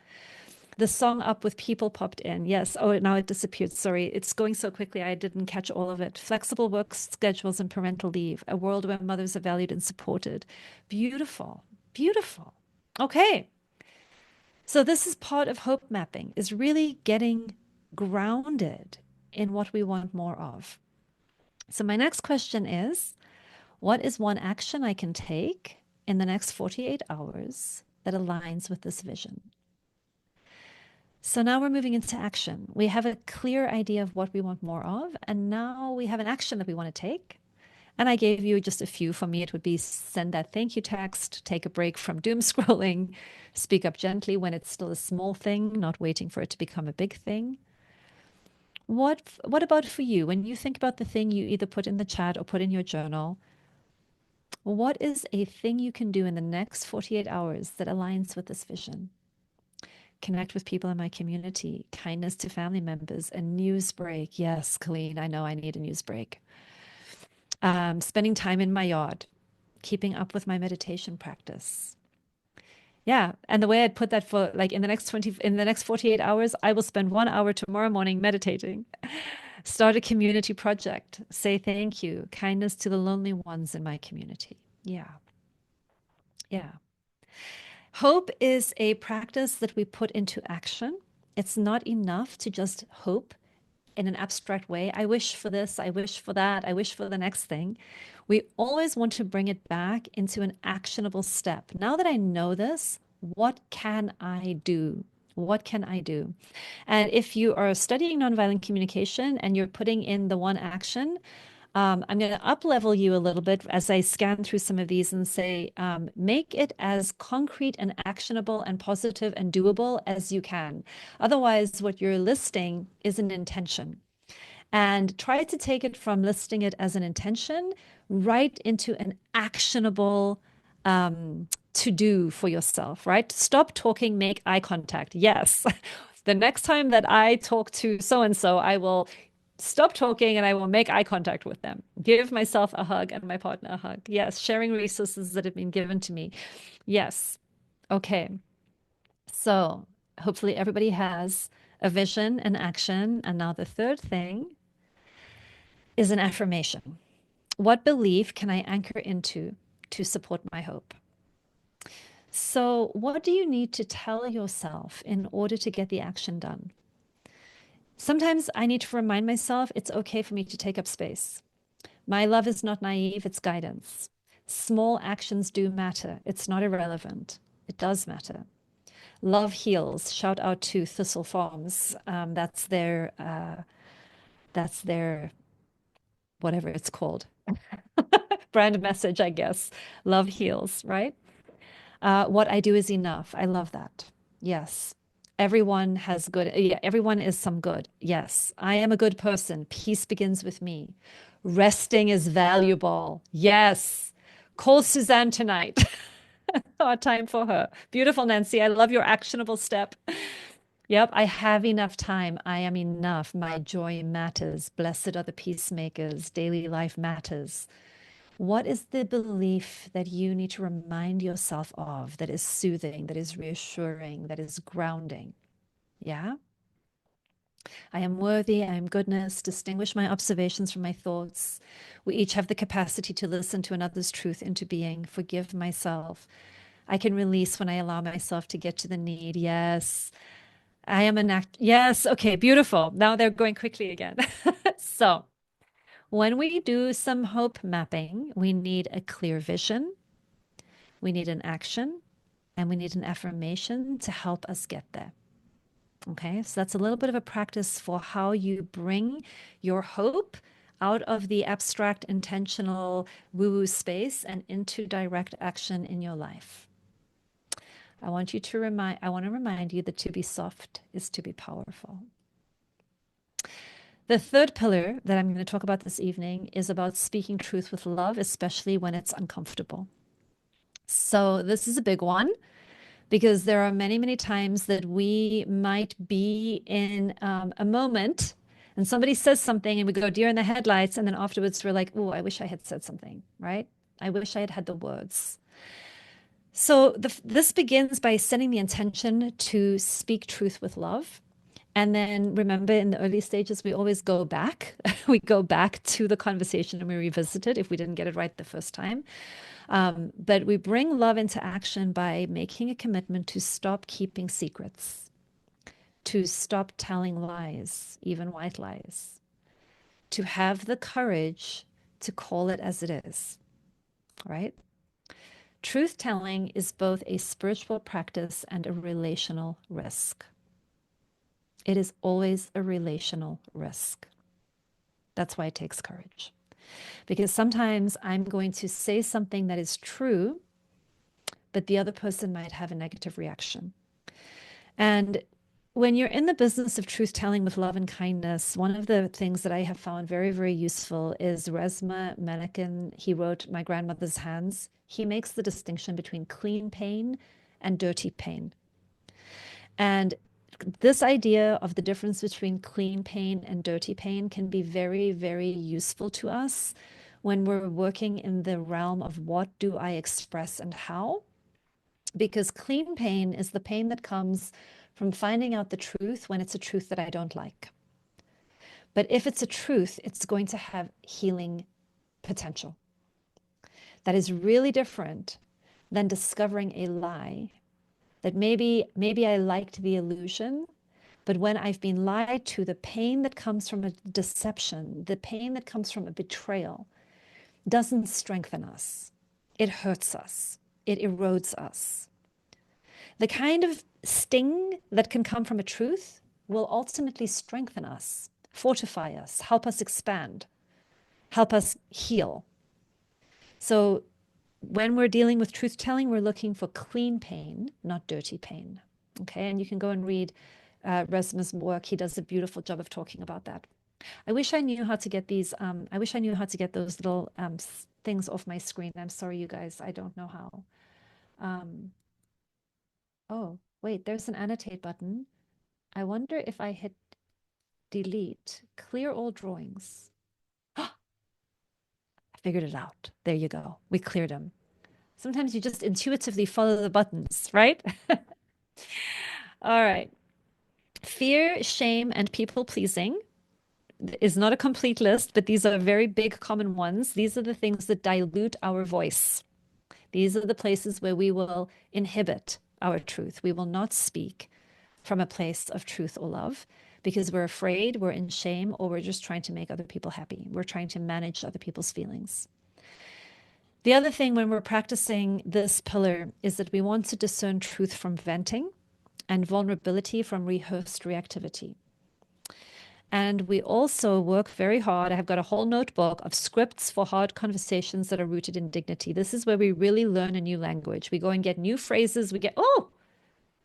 The song Up with People popped in. Yes. Oh, now it disappeared. Sorry. It's going so quickly. I didn't catch all of it. Flexible work schedules and parental leave. A world where mothers are valued and supported. Beautiful. Beautiful. Okay. So this is part of hope mapping, is really getting grounded in what we want more of. So my next question is, what is one action I can take in the next 48 hours that aligns with this vision? So now we're moving into action. We have a clear idea of what we want more of, and now we have an action that we want to take. And I gave you just a few. For me, it would be send that thank you text, take a break from doom scrolling, speak up gently when it's still a small thing, not waiting for it to become a big thing. What about for you? When you think about the thing you either put in the chat or put in your journal, what is a thing you can do in the next 48 hours that aligns with this vision? Connect with people in my community, kindness to family members, a news break. Yes, Colleen, I know I need a news break. Spending time in my yard, keeping up with my meditation practice. Yeah, and the way I'd put that for like in the next 48 hours, I will spend 1 hour tomorrow morning meditating. Start a community project. Say thank you. Kindness to the lonely ones in my community. Yeah. Yeah. Hope is a practice that we put into action. It's not enough to just hope in an abstract way. I wish for this, I wish for that, I wish for the next thing. We always want to bring it back into an actionable step. Now that I know this, what can I do? What can I do? And if you are studying nonviolent communication and you're putting in the one action, I'm going to up level you a little bit as I scan through some of these and say, make it as concrete and actionable and positive and doable as you can. Otherwise, what you're listing is an intention. And try to take it from listing it as an intention right into an actionable to do for yourself, right? Stop talking, make eye contact. Yes. The next time that I talk to so and so, I will stop talking and I will make eye contact with them. Give myself a hug and my partner a hug. Yes. Sharing resources that have been given to me. Yes. Okay. So hopefully everybody has a vision and action. And now the third thing is an affirmation. What belief can I anchor into to support my hope? So, what do you need to tell yourself in order to get the action done? Sometimes I need to remind myself it's okay for me to take up space. My love is not naive, it's guidance. Small actions do matter. It's not irrelevant. It does matter. Love heals. Shout out to Thistle Farms. That's their whatever it's called. Brand message, I guess. Love heals, right? What I do is enough. I love that. Yes. Everyone has good. Yeah, everyone is some good. Yes. I am a good person. Peace begins with me. Resting is valuable. Yes. Call Suzanne tonight. Our time for her. Beautiful, Nancy. I love your actionable step. Yep. I have enough time. I am enough. My joy matters. Blessed are the peacemakers. Daily life matters. What is the belief that you need to remind yourself of that is soothing, that is reassuring, that is grounding? Yeah. I am worthy, I am goodness, distinguish my observations from my thoughts. We each have the capacity to listen to another's truth into being, forgive myself. I can release when I allow myself to get to the need. Yes. I am an act. Yes. Okay. Beautiful. Now they're going quickly again. So when we do some hope mapping, we need a clear vision, we need an action, and we need an affirmation to help us get there. Okay, so that's a little bit of a practice for how you bring your hope out of the abstract, intentional woo-woo space and into direct action in your life. I want to remind you that to be soft is to be powerful. The third pillar that I'm going to talk about this evening is about speaking truth with love, especially when it's uncomfortable. So this is a big one because there are many, many times that we might be in a moment and somebody says something and we go deer in the headlights. And then afterwards we're like, oh, I wish I had said something, right? I wish I had had the words. So this begins by setting the intention to speak truth with love. And then remember, in the early stages, we always go back. We go back to the conversation and we revisit it if we didn't get it right the first time. But we bring love into action by making a commitment to stop keeping secrets, to stop telling lies, even white lies, to have the courage to call it as it is, right? Truth telling is both a spiritual practice and a relational risk. It is always a relational risk. That's why it takes courage. Because sometimes I'm going to say something that is true, but the other person might have a negative reaction. And when you're in the business of truth telling with love and kindness, one of the things that I have found very, very useful is Resma Menaken. He wrote My Grandmother's Hands. He makes the distinction between clean pain and dirty pain. And this idea of the difference between clean pain and dirty pain can be very, very useful to us when we're working in the realm of what do I express and how. Because clean pain is the pain that comes from finding out the truth when it's a truth that I don't like. But if it's a truth, it's going to have healing potential. That is really different than discovering a lie that maybe I liked the illusion, but when I've been lied to, the pain that comes from a deception, the pain that comes from a betrayal, doesn't strengthen us. It hurts us. It erodes us. The kind of sting that can come from a truth will ultimately strengthen us, fortify us, help us expand, help us heal. So when we're dealing with truth telling, we're looking for clean pain, not dirty pain. Okay, and you can go and read Erasmus' work. He does a beautiful job of talking about that. I wish I knew how to get these. I wish I knew how to get those little things off my screen. I'm sorry, you guys. I don't know how. Um, oh, wait, there's an annotate button. I wonder if I hit delete, clear all drawings. I figured it out. There you go. We cleared them. Sometimes you just intuitively follow the buttons, right? All right. Fear, shame, and people pleasing is not a complete list, but these are very big common ones. These are the things that dilute our voice. These are the places where we will inhibit our truth. We will not speak from a place of truth or love because we're afraid, we're in shame, or we're just trying to make other people happy. We're trying to manage other people's feelings. The other thing when we're practicing this pillar is that we want to discern truth from venting and vulnerability from rehearsed reactivity. And we also work very hard. I have got a whole notebook of scripts for hard conversations that are rooted in dignity. This is where we really learn a new language. We go and get new phrases. We get, oh,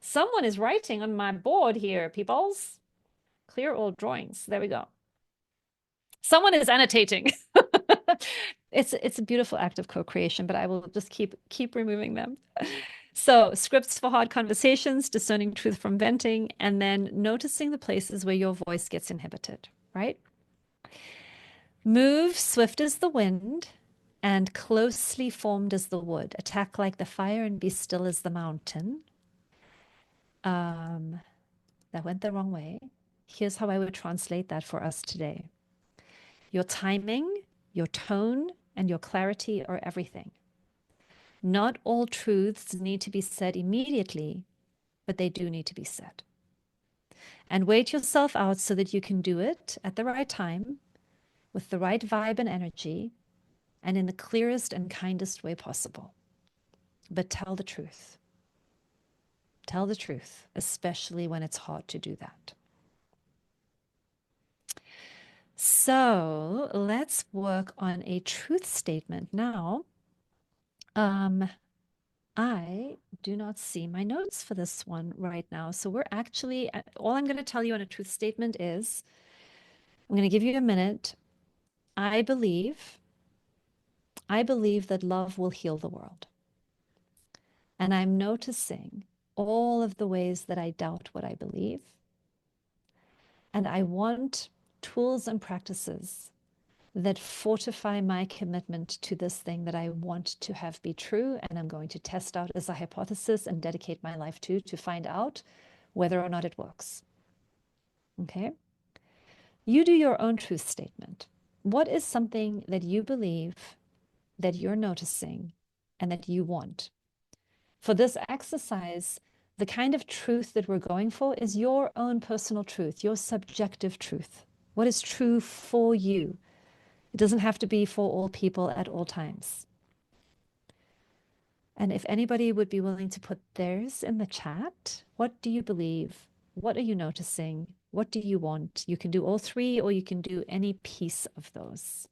someone is writing on my board here, peoples. Clear all drawings. There we go. Someone is annotating. It's a beautiful act of co-creation, but I will just keep removing them. So scripts for hard conversations, discerning truth from venting, and then noticing the places where your voice gets inhibited, right? Move swift as the wind and closely formed as the wood. Attack like the fire and be still as the mountain. That went the wrong way. Here's how I would translate that for us today. Your timing, your tone, and your clarity are everything. Not all truths need to be said immediately, but they do need to be said. And wait yourself out so that you can do it at the right time, with the right vibe and energy, and in the clearest and kindest way possible. But tell the truth. Tell the truth, especially when it's hard to do that. So let's work on a truth statement now. I do not see my notes for this one right now. So we're actually, all I'm going to tell you on a truth statement is, I'm going to give you a minute. I believe that love will heal the world. And I'm noticing all of the ways that I doubt what I believe. And I want tools and practices that fortify my commitment to this thing that I want to have be true. And I'm going to test out as a hypothesis and dedicate my life to find out whether or not it works. Okay? You do your own truth statement. What is something that you believe, that you're noticing, and that you want? For this exercise, the kind of truth that we're going for is your own personal truth, your subjective truth. What is true for you? It doesn't have to be for all people at all times. And if anybody would be willing to put theirs in the chat, what do you believe? What are you noticing? What do you want? You can do all three, or you can do any piece of those.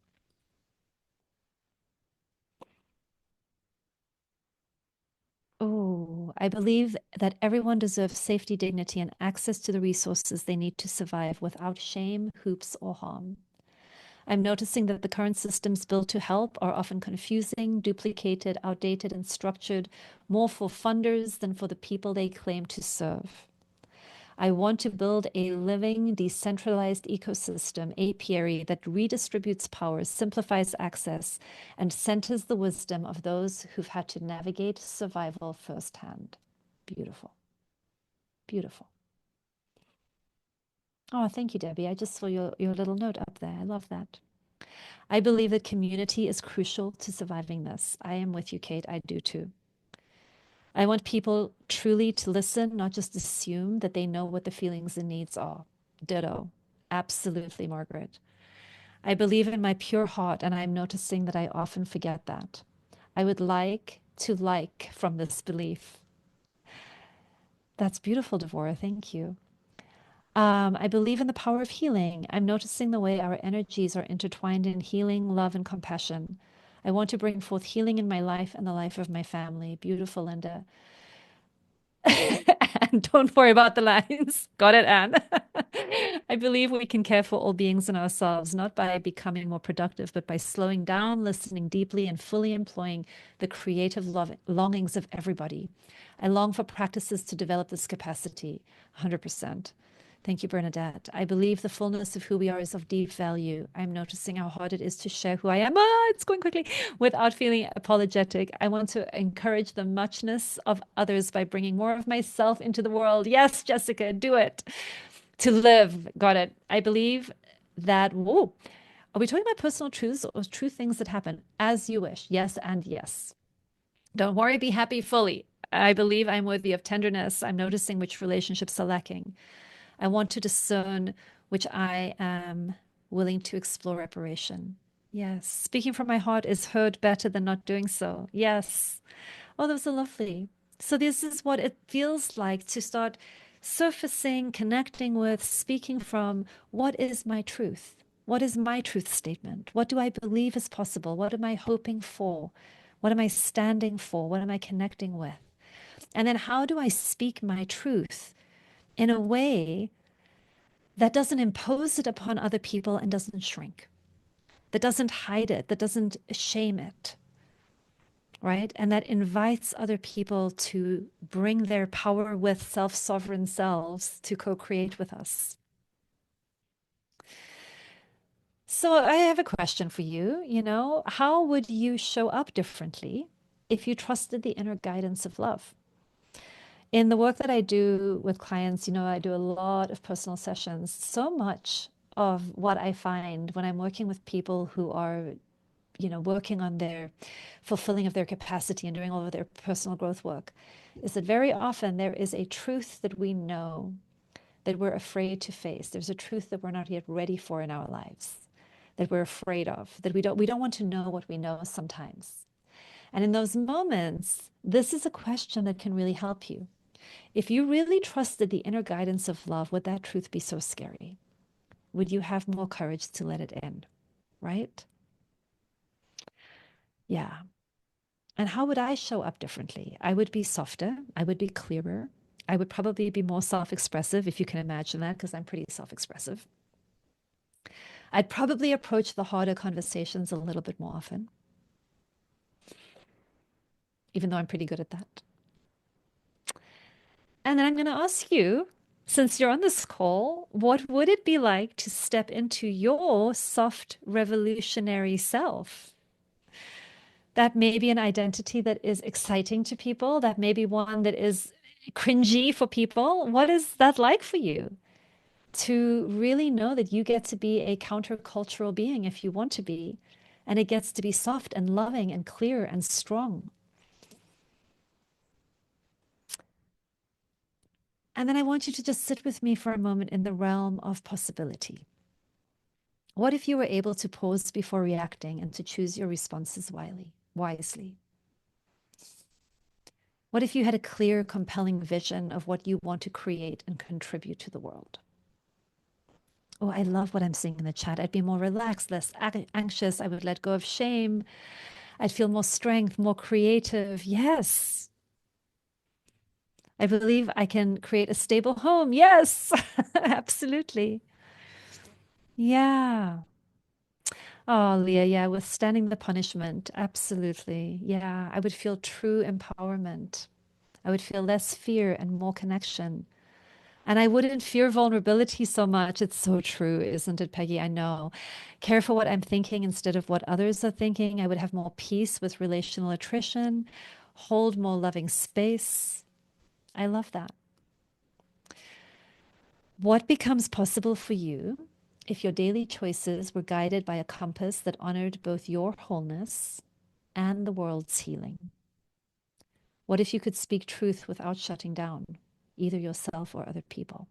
Oh, I believe that everyone deserves safety, dignity, and access to the resources they need to survive without shame, hoops, or harm. I'm noticing that the current systems built to help are often confusing, duplicated, outdated, and structured more for funders than for the people they claim to serve. I want to build a living, decentralized ecosystem, apiary, that redistributes power, simplifies access, and centers the wisdom of those who've had to navigate survival firsthand. Beautiful. Beautiful. Oh, thank you, Debbie. I just saw your little note up there. I love that. I believe that community is crucial to surviving this. I am with you, Kate. I do too. I want people truly to listen, not just assume that they know what the feelings and needs are. Ditto. Absolutely, Margaret. I believe in my pure heart, and I'm noticing that I often forget that. I would like to like from this belief. That's beautiful, Devorah. Thank you. I believe in the power of healing. I'm noticing the way our energies are intertwined in healing, love, and compassion. I want to bring forth healing in my life and the life of my family. Beautiful, Linda. And don't worry about the lines. Got it, Anne. I believe we can care for all beings and ourselves, not by becoming more productive, but by slowing down, listening deeply, and fully employing the creative longings of everybody. I long for practices to develop this capacity, 100%. Thank you, Bernadette. I believe the fullness of who we are is of deep value. I'm noticing how hard it is to share who I am. It's going quickly without feeling apologetic. I want to encourage the muchness of others by bringing more of myself into the world. Yes, Jessica, do it. To live. Got it. I believe that, whoa, are we talking about personal truths or true things that happen? As you wish. Yes, and yes. Don't worry, be happy fully. I believe I'm worthy of tenderness. I'm noticing which relationships are lacking. I want to discern which I am willing to explore reparation. Yes. Speaking from my heart is heard better than not doing so. Yes. Oh, that was so lovely. So this is what it feels like to start surfacing, connecting with, speaking from what is my truth? What is my truth statement? What do I believe is possible? What am I hoping for? What am I standing for? What am I connecting with? And then how do I speak my truth in a way that doesn't impose it upon other people and doesn't shrink, that doesn't hide it, that doesn't shame it, right? And that invites other people to bring their power with self-sovereign selves to co-create with us. So I have a question for you. How would you show up differently if you trusted the inner guidance of love? In the work that I do with clients, I do a lot of personal sessions. So much of what I find when I'm working with people who are, working on their fulfilling of their capacity and doing all of their personal growth work is that very often there is a truth that we know that we're afraid to face. There's a truth that we're not yet ready for in our lives, that we're afraid of, that we don't want to know what we know sometimes. And in those moments, this is a question that can really help you. If you really trusted the inner guidance of love, would that truth be so scary? Would you have more courage to let it in? Right? Yeah. And how would I show up differently? I would be softer. I would be clearer. I would probably be more self expressive, if you can imagine that, because I'm pretty self expressive. I'd probably approach the harder conversations a little bit more often, even though I'm pretty good at that. And then I'm going to ask you, since you're on this call, what would it be like to step into your soft revolutionary self? That may be an identity that is exciting to people, that may be one that is cringy for people. What is that like for you? To really know that you get to be a countercultural being if you want to be, and it gets to be soft and loving and clear and strong. And then I want you to just sit with me for a moment in the realm of possibility. What if you were able to pause before reacting and to choose your responses wisely? What if you had a clear, compelling vision of what you want to create and contribute to the world? Oh, I love what I'm seeing in the chat. I'd be more relaxed, less anxious. I would let go of shame. I'd feel more strength, more creative. Yes. I believe I can create a stable home. Yes, absolutely. Yeah. Oh, Leah, yeah, withstanding the punishment. Absolutely. Yeah, I would feel true empowerment. I would feel less fear and more connection. And I wouldn't fear vulnerability so much. It's so true, isn't it, Peggy? I know. Care for what I'm thinking instead of what others are thinking. I would have more peace with relational attrition, hold more loving space. I love that. What becomes possible for you if your daily choices were guided by a compass that honored both your wholeness and the world's healing? What if you could speak truth without shutting down either yourself or other people?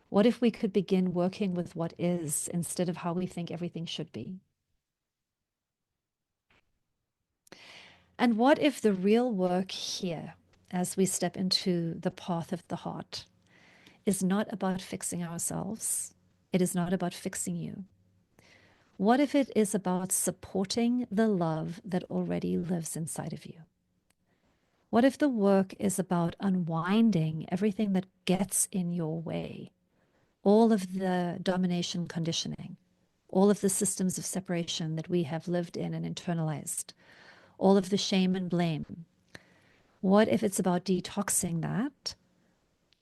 What if we could begin working with what is instead of how we think everything should be? And what if the real work here, as we step into the path of the heart, is not about fixing ourselves? It is not about fixing you. What if it is about supporting the love that already lives inside of you? What if the work is about unwinding everything that gets in your way? All of the domination conditioning, all of the systems of separation that we have lived in and internalized, all of the shame and blame. What if it's about detoxing that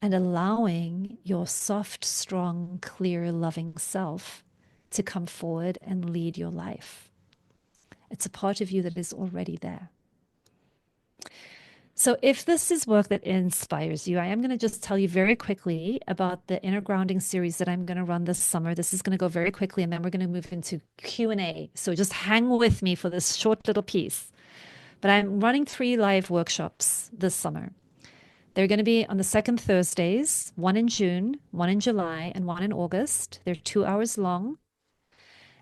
and allowing your soft, strong, clear, loving self to come forward and lead your life? It's a part of you that is already there. So if this is work that inspires you, I am going to just tell you very quickly about the inner grounding series that I'm going to run this summer. This is going to go very quickly, and then we're going to move into Q&A. So just hang with me for this short little piece. But I'm running 3 live workshops this summer. They're going to be on the second Thursdays, one in June, one in July, and one in August. They're 2 hours long.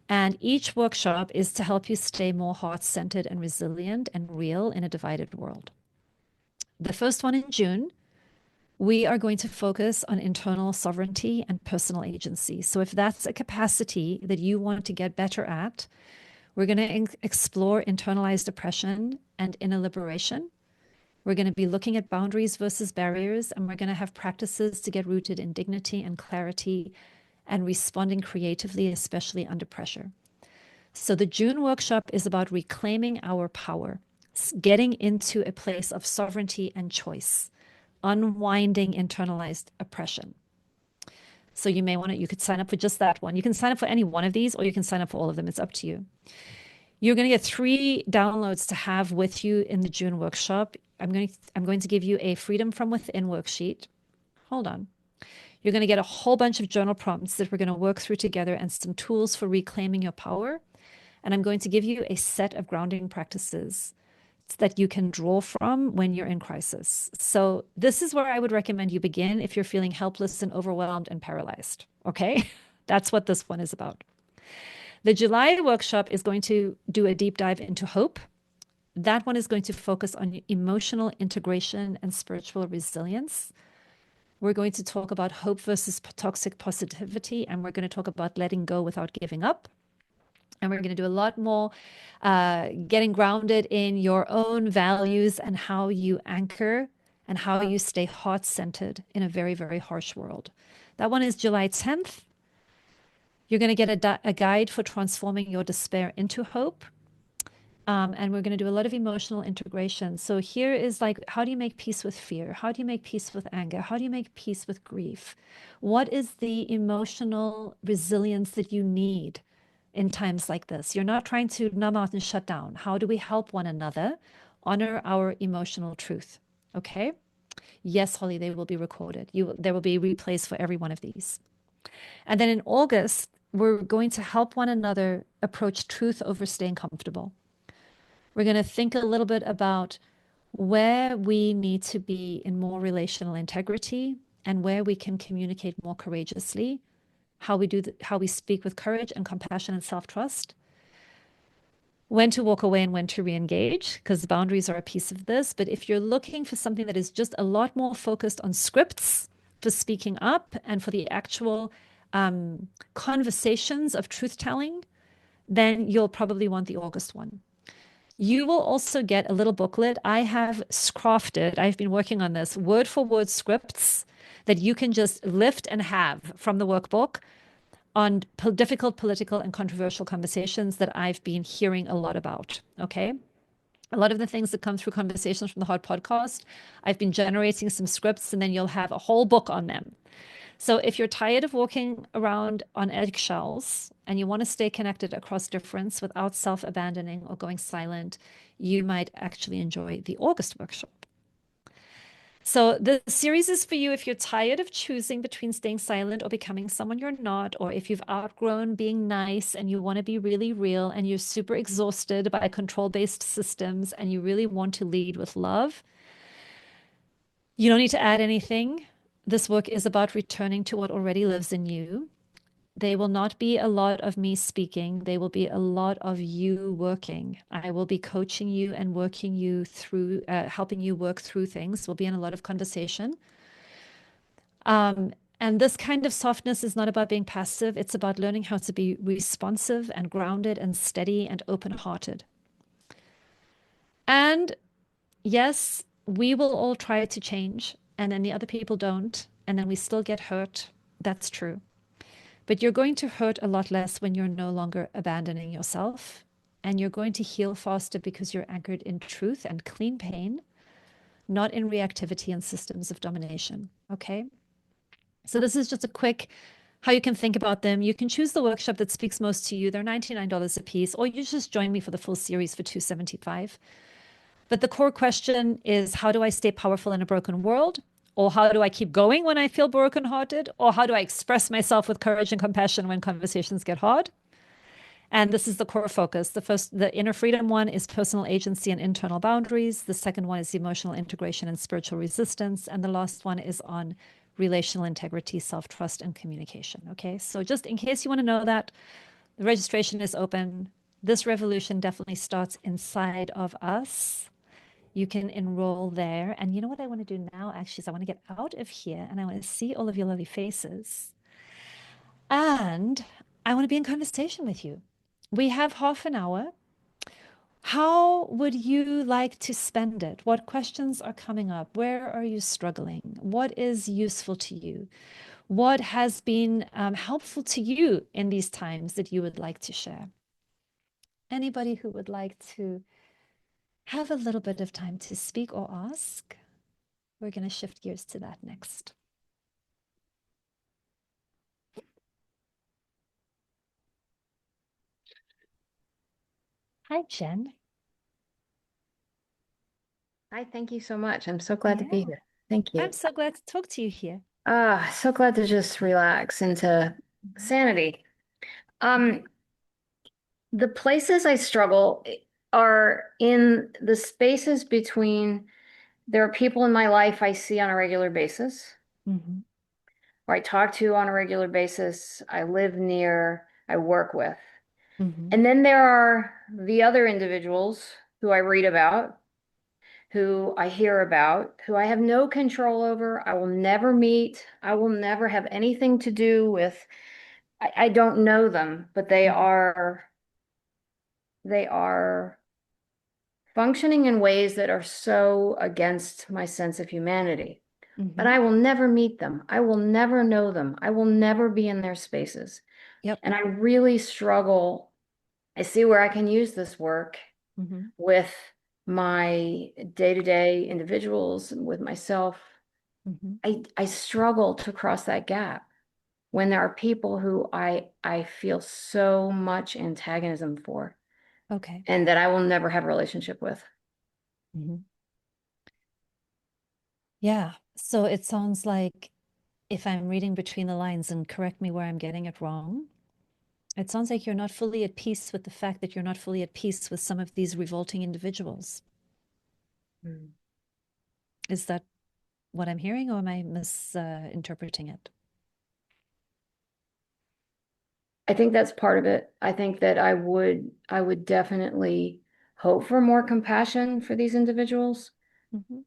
And each workshop is to help you stay more heart-centered and resilient and real in a divided world. The first one in June, we are going to focus on internal sovereignty and personal agency. So if that's a capacity that you want to get better at, we're going to explore internalized oppression and inner liberation. We're going to be looking at boundaries versus barriers, and we're going to have practices to get rooted in dignity and clarity and responding creatively, especially under pressure. So the June workshop is about reclaiming our power, getting into a place of sovereignty and choice, unwinding internalized oppression. So you could sign up for just that one. You can sign up for any one of these, or you can sign up for all of them. It's up to you. You're going to get 3 downloads to have with you in the June workshop. I'm going to give you a freedom from within worksheet. Hold on. You're going to get a whole bunch of journal prompts that we're going to work through together and some tools for reclaiming your power. And I'm going to give you a set of grounding practices that you can draw from when you're in crisis. So, this is where I would recommend you begin if you're feeling helpless and overwhelmed and paralyzed. Okay. That's what this one is about. The July workshop is going to do a deep dive into hope. That one is going to focus on emotional integration and spiritual resilience. We're going to talk about hope versus toxic positivity, and we're going to talk about letting go without giving up. And we're going to do a lot more getting grounded in your own values and how you anchor and how you stay heart centered in a very, very harsh world. That one is July 10th. You're going to get a guide for transforming your despair into hope. And we're going to do a lot of emotional integration. So here is like, how do you make peace with fear? How do you make peace with anger? How do you make peace with grief? What is the emotional resilience that you need in times like this? You're not trying to numb out and shut down. How do we help one another honor our emotional truth? Okay. Yes, Holly, they will be recorded. There will be replays for every one of these. And then in August, we're going to help one another approach truth over staying comfortable. We're going to think a little bit about where we need to be in more relational integrity and where we can communicate more courageously, how we speak with courage and compassion and self-trust, when to walk away and when to re-engage, because boundaries are a piece of this. But if you're looking for something that is just a lot more focused on scripts for speaking up and for the actual conversations of truth telling, then you'll probably want the August one. You will also get a little booklet. I have crafted, I've been working on this, word for word scripts that you can just lift and have from the workbook on difficult political and controversial conversations that I've been hearing a lot about. Okay. A lot of the things that come through Conversations from the Heart podcast, I've been generating some scripts and then you'll have a whole book on them. So if you're tired of walking around on eggshells and you want to stay connected across difference without self-abandoning or going silent, you might actually enjoy the August workshop. So the series is for you if you're tired of choosing between staying silent or becoming someone you're not, or if you've outgrown being nice and you want to be really real and you're super exhausted by control-based systems and you really want to lead with love. You don't need to add anything. This work is about returning to what already lives in you. They will not be a lot of me speaking. They will be a lot of you working. I will be coaching you and working you through, helping you work through things. We'll be in a lot of conversation. And this kind of softness is not about being passive. It's about learning how to be responsive and grounded and steady and open-hearted. And yes, we will all try to change, and then the other people don't, and then we still get hurt. That's true. But you're going to hurt a lot less when you're no longer abandoning yourself. And you're going to heal faster because you're anchored in truth and clean pain, not in reactivity and systems of domination. Okay. So this is just a quick how you can think about them. You can choose the workshop that speaks most to you. They're $99 a piece, or you just join me for the full series for $275. But the core question is, how do I stay powerful in a broken world? Or how do I keep going when I feel brokenhearted? Or how do I express myself with courage and compassion when conversations get hard? And this is the core focus. The inner freedom one is personal agency and internal boundaries. The second one is emotional integration and spiritual resistance. And the last one is on relational integrity, self-trust, and communication. Okay, so just in case you want to know that, the registration is open. This revolution definitely starts inside of us. You can enroll there. And you know what I want to do now, actually, is I want to get out of here and I want to see all of your lovely faces. And I want to be in conversation with you. We have half an hour. How would you like to spend it? What questions are coming up? Where are you struggling? What is useful to you? What has been helpful to you in these times that you would like to share? Anybody who would like to have a little bit of time to speak or ask? We're going to shift gears to that next. Hi, Jen. Hi, thank you so much. I'm so glad to be Yeah, here. Thank I'm you. so glad to talk to you here. So glad to just relax into Mhm. sanity. Um, the places I struggle are in the spaces between there are people in my life I see on a regular basis, Mhm. or I talk to on a regular basis, I live near, I work with. Mhm. And then there are the other individuals who I read about, who I hear about, who I have no control over. I will never meet. I will never have anything to do with. I don't know them, but Mhm. they are functioning in ways that are so against my sense of humanity. But Mhm. I will never meet them. I will never know them. I will never be in their spaces. Yep. And I really struggle. I see where I can use this work Mhm. with my day-to-day individuals and with myself. Mhm. I struggle to cross that gap when there are people who I feel so much antagonism for Okay. and that I will never have a relationship with. Mhm. Yeah. So it sounds like if I'm reading between the lines and correct me where I'm getting it wrong, it sounds like you're not fully at peace with the fact that you're not fully at peace with some of these revolting individuals. Mm. Is that what I'm hearing, or am I misinterpreting it? I think that's part of it. I think that I would definitely hope for more compassion for these individuals, Mhm.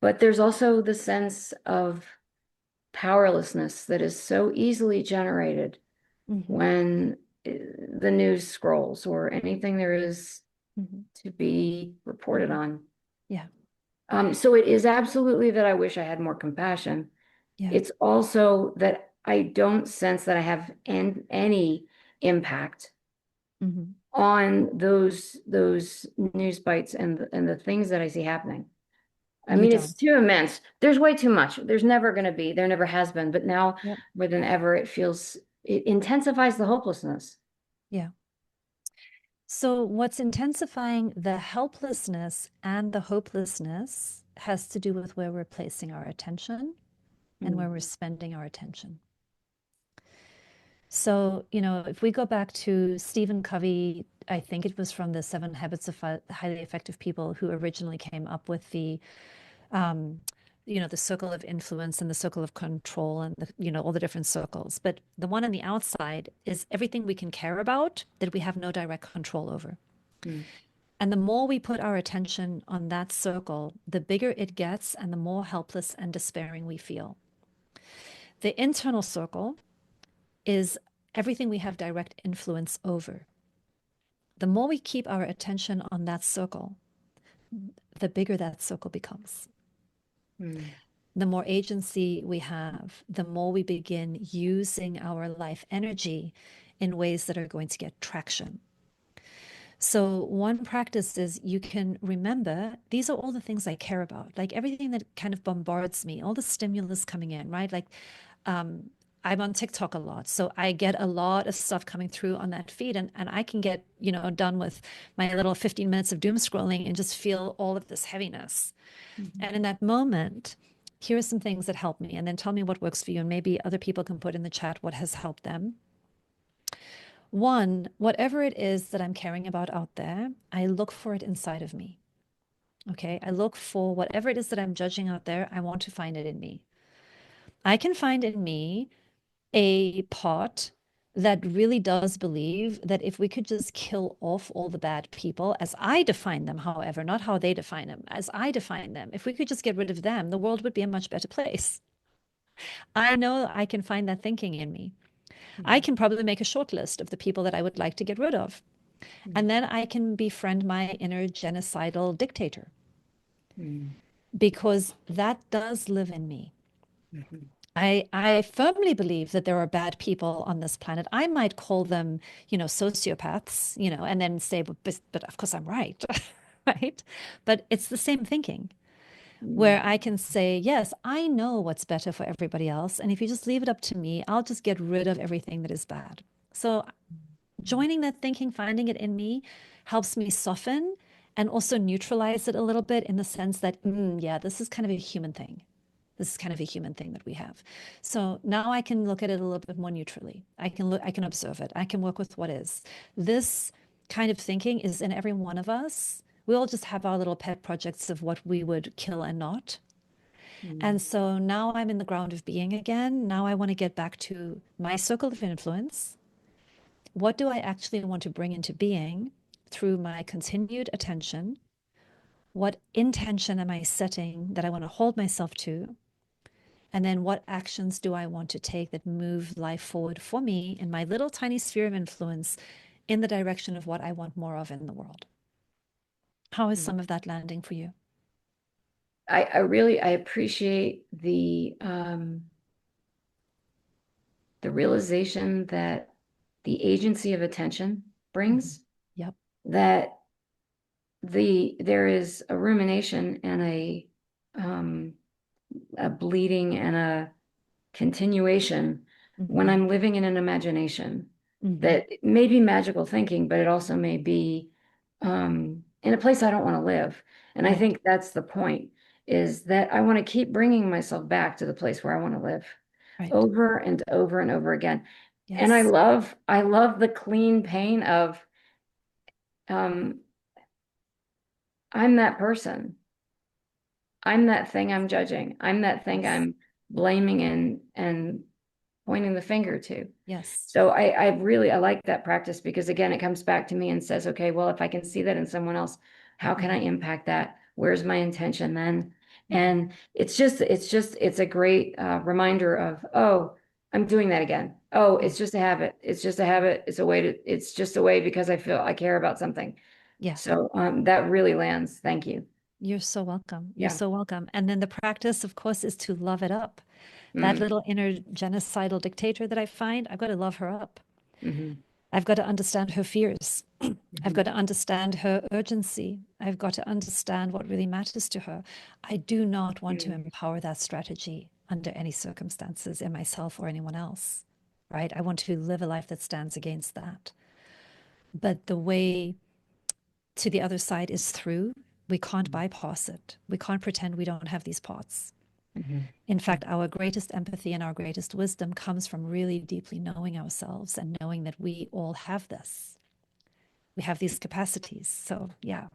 but there's also the sense of powerlessness that is so easily generated Mhm. when the news scrolls or anything there is Mhm. to be reported Mhm. on. Yeah. So it is absolutely that I wish I had more compassion. Yeah. It's also that I don't sense that I have any impact Mhm. on those news bites and the things that I see happening. I You mean, it's don't. too immense. There's way too much. There's never going to be. There never has been. But now Yep. more than ever, it intensifies the hopelessness. Yeah. So, what's intensifying the helplessness and the hopelessness has to do with where we're placing our attention and where Mm, we're spending our attention. So, if we go back to Stephen Covey, I think it was from the Seven Habits of Highly Effective People who originally came up with um, the circle of influence and the circle of control and all the different circles. But the one on the outside is everything we can care about that we have no direct control over. mm, And the more we put our attention on that circle, the bigger it gets and the more helpless and despairing we feel. The internal circle is everything we have direct influence over. The more we keep our attention on that circle, the bigger that circle becomes. mm, The more agency we have, the more we begin using our life energy in ways that are going to get traction. So, one practice is you can remember these are all the things I care about, like everything that kind of bombards me, all the stimulus coming in, right? Like, um, I'm on TikTok a lot. So I get a lot of stuff coming through on that feed, and I can get, done with my little 15 minutes of doom scrolling and just feel all of this heaviness. mhm, And in that moment, here are some things that help me. And then tell me what works for you. And maybe other people can put in the chat what has helped them. One, whatever it is that I'm caring about out there, I look for it inside of me. Okay. I look for whatever it is that I'm judging out there, I want to find it in me. I can find in me a part that really does believe that if we could just kill off all the bad people, as I define them, however, not how they define them, as I define them, if we could just get rid of them, the world would be a much better place. I know I can find that thinking in me. I mhm, can probably make a short list of the people that I would like to get rid of. mm, And then I can befriend my inner genocidal dictator mm, because that does live in me. mhm, I firmly believe that there are bad people on this planet. I might call them, sociopaths, and then say, but of course I'm right, right? But it's the same thinking where mm, I can say, yes, I know what's better for everybody else. And if you just leave it up to me, I'll just get rid of everything that is bad. So mm, joining that thinking, finding it in me helps me soften and also neutralize it a little bit in the sense that, yeah, this is kind of a human thing. This is kind of a human thing that we have. So now I can look at it a little bit more neutrally. I can observe it. I can work with what is. This kind of thinking is in every one of us. We all just have our little pet projects of what we would kill and not. Mm. And so now I'm in the ground of being again. Now I want to get back to my circle of influence. What do I actually want to bring into being through my continued attention? What intention am I setting that I want to hold myself to? And then what actions do I want to take that move life forward for me in my little tiny sphere of influence in the direction of what I want more of in the world? How is Mm. some of that landing for you? I really I appreciate the realization that the agency of attention Mhm. brings, Yep. that there is a rumination and um a bleeding and a continuation when Hmm. I'm living in an imagination Hmm. that may be magical thinking, but it also may be in a place I don't want to live. And I Right. think that's the point, is that I want to keep bringing myself back to the place where I want to live Right. over and over and over again. And Yes. I love the clean pain of um, I'm that person. I'm that thing I'm judging. I'm that thing Yes. I'm blaming and pointing the finger to. Yes. So I really I like that practice because again, it comes back to me and says, okay, well, if I can see that in someone else, how can I Hmm. impact that? Where's my intention then? Hmm. And it's a great reminder of, oh, I'm doing that again. Oh, Yeah. it's just a habit. It's just a habit. It's just a way because I feel I care about something. Yeah. So that really lands. Thank you. You're so welcome. You're Yeah. so welcome. And then the practice, of course, is to love it up. That Mm. little inner genocidal dictator that I find, I've got to love her up. Hmm. I've got to understand her fears. I've Hmm. got to understand her urgency. I've got to understand what really matters to her. I do not want to Hmm. empower that strategy under any circumstances in myself or anyone else, right? I want to live a life that stands against that. But the way to the other side is through. We can't bypass it. We can't pretend we don't have these parts. Hmm. In fact, our greatest empathy and our greatest wisdom comes from really deeply knowing ourselves and knowing that we all have this. We have these capacities. So, yeah,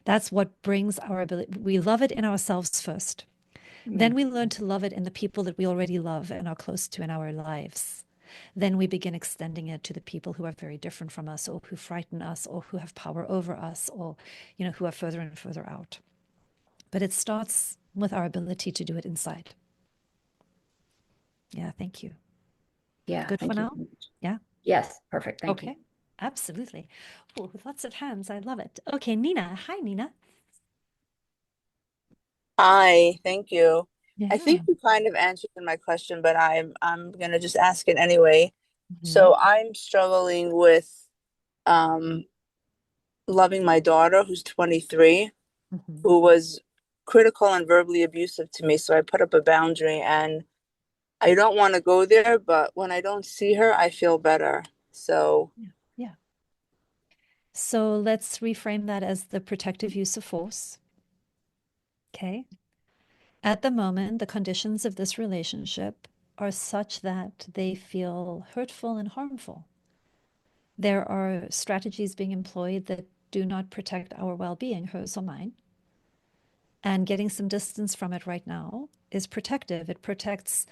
that's what brings our ability. We love it in ourselves first. Then Hmm. we learn to love it in the people that we already love and are close to in our lives. Then we begin extending it to the people who are very different from us or who frighten us or who have power over us or, who are further and further out. But it starts with our ability to do it inside. Yeah, thank you. Yeah. Good for Thank you now? so much. Yeah. Yes. Perfect. Thank you. Okay. Absolutely. Oh, with lots of hands. I love it. Okay, Nina. Hi, Nina. Hi, thank you. I Yeah. think you kind of answered my question, but I'm gonna just ask it anyway. Hmm. So I'm struggling with um loving my daughter who's 23, Hmm. who was critical and verbally abusive to me. So I put up a boundary and I don't want to go there, but when I don't see her, I feel better. So Yeah. Yeah. So let's reframe that as the protective use of force. Okay. At the moment, the conditions of this relationship are such that they feel hurtful and harmful. There are strategies being employed that do not protect our well being, hers or mine. And getting some distance from it right now is protective. It protects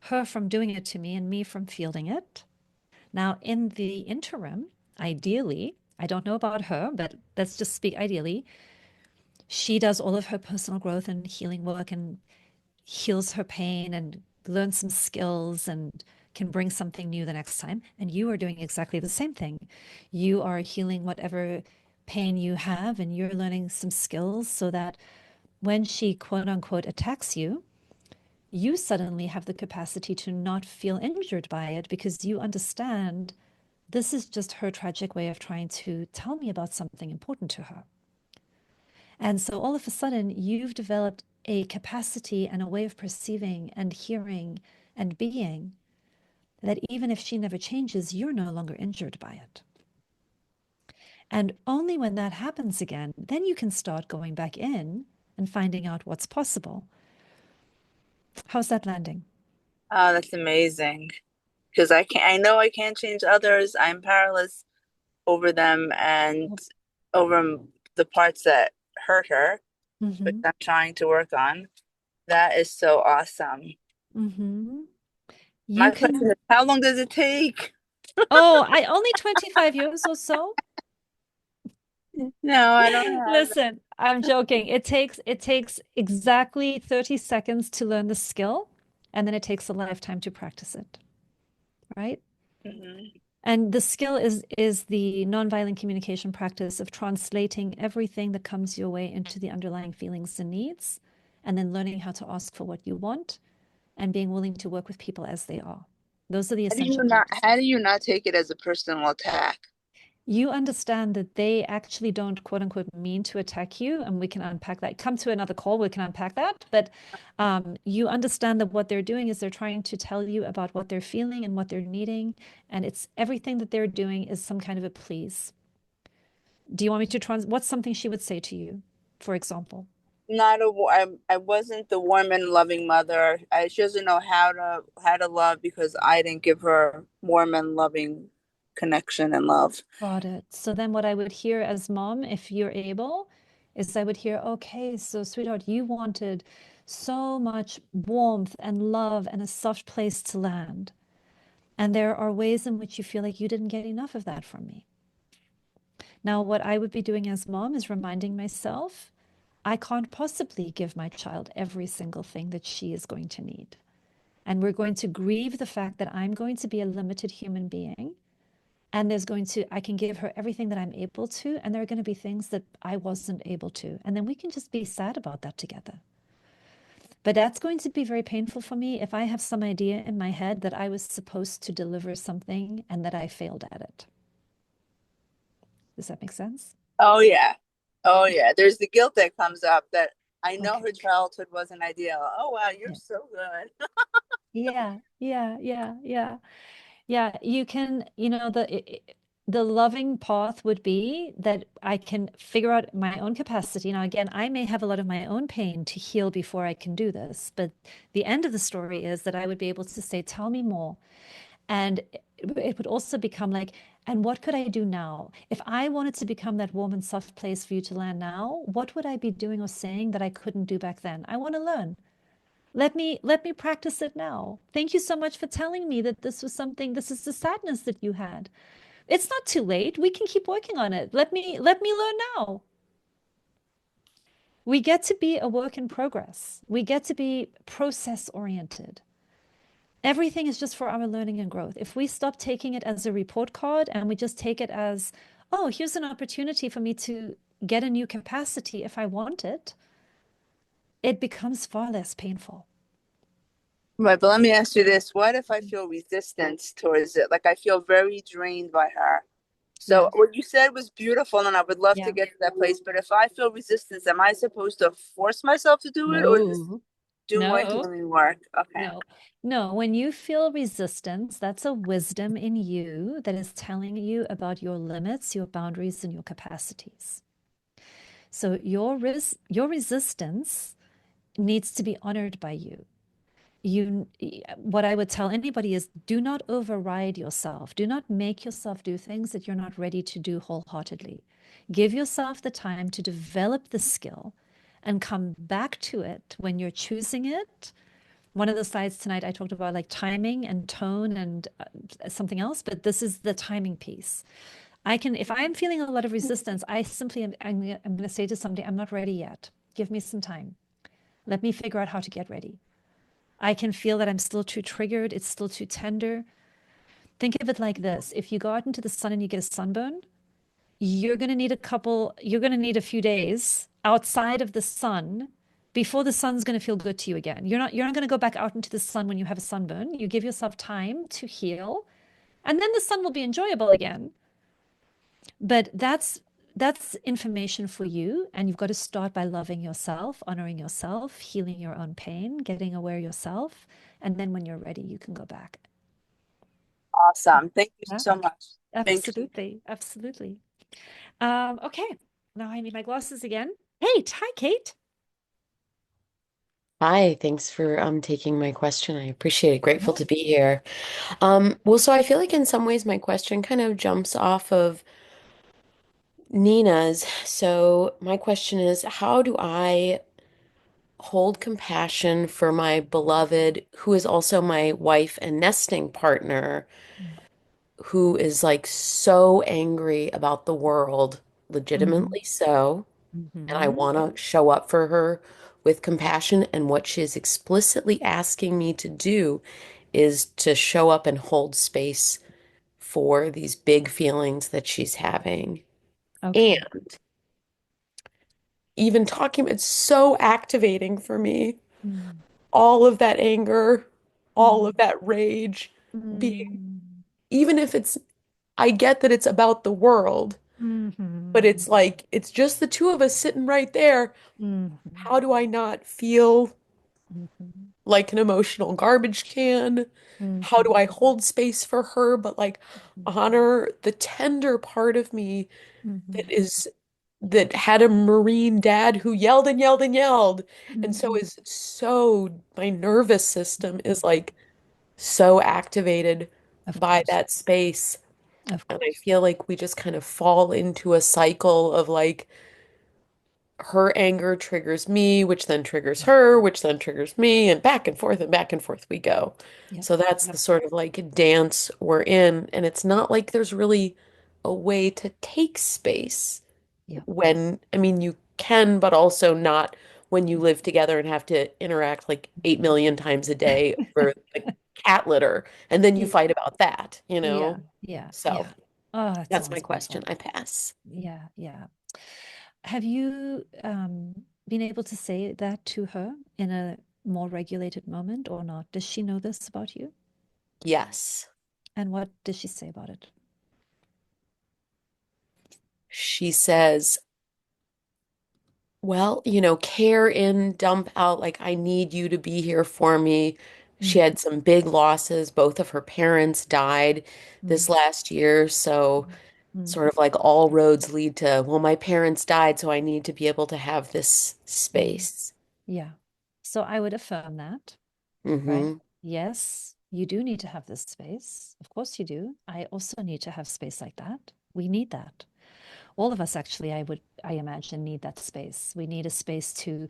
her from doing it to me and me from feeling it. Now, in the interim, ideally, I don't know about her, but let's just speak ideally. She does all of her personal growth and healing work and heals her pain and learns some skills and can bring something new the next time. And you are doing exactly the same thing. You are healing whatever pain you have and you're learning some skills so that when she quote unquote attacks you, you suddenly have the capacity to not feel injured by it because you understand this is just her tragic way of trying to tell me about something important to her. And so all of a sudden, you've developed a capacity and a way of perceiving and hearing and being that even if she never changes, you're no longer injured by it. And only when that happens again, then you can start going back in and finding out what's possible. How's that landing? Oh, that's amazing. Because I know I can't change others. I'm powerless over them and over the parts that hurt her, which Mm-hmm. I'm trying to work on. That is so awesome. Mm-hmm. My You question can, is, how long does it take? oh, I only 25 years or so. No, I don't have that. Listen, I'm joking. It takes exactly 30 seconds to learn the skill, and then it takes a lifetime to practice it, right? Mhm. And the skill is the nonviolent communication practice of translating everything that comes your way into the underlying feelings and needs, and then learning how to ask for what you want and being willing to work with people as they are. Those are the essential How practices. do you not take it as a personal attack? You understand that they actually don't, quote unquote, mean to attack you, and we can unpack that. Come to another call, we can unpack that. But you understand that what they're doing is they're trying to tell you about what they're feeling and what they're needing, and it's everything that they're doing is some kind of a please. Do you want me to what's something she would say to you, for example? Not a I wasn't the warm and loving mother. She doesn't know how to love because I didn't give her warm and loving connection and love. Got it. So then what I would hear as mom, if you're able, is I would hear, okay, so sweetheart, you wanted so much warmth and love and a soft place to land. And there are ways in which you feel like you didn't get enough of that from me. Now, what I would be doing as mom is reminding myself, I can't possibly give my child every single thing that she is going to need. And we're going to grieve the fact that I'm going to be a limited human being. And I can give her everything that I'm able to. And there are going to be things that I wasn't able to. And then we can just be sad about that together. But that's going to be very painful for me if I have some idea in my head that I was supposed to deliver something and that I failed at it. Does that make sense? Oh yeah. Oh yeah. There's the guilt that comes up that I know Okay. her childhood wasn't ideal. Oh wow, you're Yeah. so good. Yeah. Yeah. Yeah. Yeah. Yeah, you can, the loving path would be that I can figure out my own capacity. Now, again, I may have a lot of my own pain to heal before I can do this, but the end of the story is that I would be able to say, tell me more. And it would also become like, and what could I do now? If I wanted to become that warm and soft place for you to land now, what would I be doing or saying that I couldn't do back then? I want to learn. Let me practice it now. Thank you so much for telling me that this is the sadness that you had. It's not too late. We can keep working on it. Let me learn now. We get to be a work in progress. We get to be process oriented. Everything is just for our learning and growth. If we stop taking it as a report card and we just take it as, oh, here's an opportunity for me to get a new capacity if I want it, it becomes far less painful. Right, but let me ask you this. What if I feel resistance towards it? Like I feel very drained by her. Yeah. So what you said was beautiful and I would love to Yeah. get to that place, but if I feel resistance, am I supposed to force myself to do it or just No. do my No. healing work? Okay. No, no. When you feel resistance, that's a wisdom in you that is telling you about your limits, your boundaries, and your capacities. So your resistance needs to be honored by you. What I would tell anybody is do not override yourself. Do not make yourself do things that you're not ready to do wholeheartedly. Give yourself the time to develop the skill and come back to it when you're choosing it. One of the slides tonight, I talked about like timing and tone and something else, but this is the timing piece. If I'm feeling a lot of resistance, I simply I'm going to say to somebody, I'm not ready yet. Give me some time. Let me figure out how to get ready. I can feel that I'm still too triggered. It's still too tender. Think of it like this. If you go out into the sun and you get a sunburn, you're going to need a few days outside of the sun before the sun's going to feel good to you again. You're not going to go back out into the sun when you have a sunburn. You give yourself time to heal, and then the sun will be enjoyable again. But that's information for you, and you've got to start by loving yourself, honoring yourself, healing your own pain, getting aware yourself, and then when you're ready, you can go back. Awesome. Thank you Yeah, so much. Thank you. absolutely. Absolutely. Okay. Now I need my glasses again. Kate. Hi, Kate. Hi, thanks for taking my question. I appreciate it. Grateful Yeah. to be here. Well, so I feel like in some ways my question kind of jumps off of Nina's. So my question is, how do I hold compassion for my beloved, who is also my wife and nesting partner, who is like so angry about the world, Mm-hmm. legitimately so, and I Mm-hmm. want to show up for her with compassion. And what she is explicitly asking me to do is to show up and hold space for these big feelings that she's having. And Okay. even talking, it's so activating for me. Mm. All of that anger, all of Mm. that rage, being, Mm. even if it's, I get that it's about the world, but Mhm. it's like, it's just the two of us sitting right there. Mhm. How do I not feel Mhm. like an emotional garbage can? How do I Mhm. hold space for her, but like honor the tender part of me that Mhm. is that had a Marine dad who yelled and yelled and yelled. And so Mhm. is so my nervous system is like so activated Of by course. that space. Of And I course. feel like we just kind of fall into a cycle of like her anger triggers me, which then triggers her, which then triggers me, and back and forth we go. Yep. So that's the sort of like dance we're in. And it's not like there's really a way to take space Yep. when, I mean, you can, but also not when you live together and have to interact like 8 million times a day over the cat litter. And then you Yeah. fight about that, Yeah. Yeah. So Yeah. Oh, that that's my sounds question. awful. I pass. Yeah. Yeah. Have you been able to say that to her in a more regulated moment or not? Does she know this about you? Yes. And what does she say about it? She says, well, care in, dump out, like, I need you to be here for me. She Mm. had some big losses. Both of her parents died this Mm. last year. So, Mm. sort of like all roads lead to, well, my parents died, so I need to be able to have this Mm. space. Yeah. So I would affirm that, right? Mm-hmm. Yes, you do need to have this space. Of course you do. I also need to have space like that. We need that. All of us actually, I imagine, need that space. We need a space to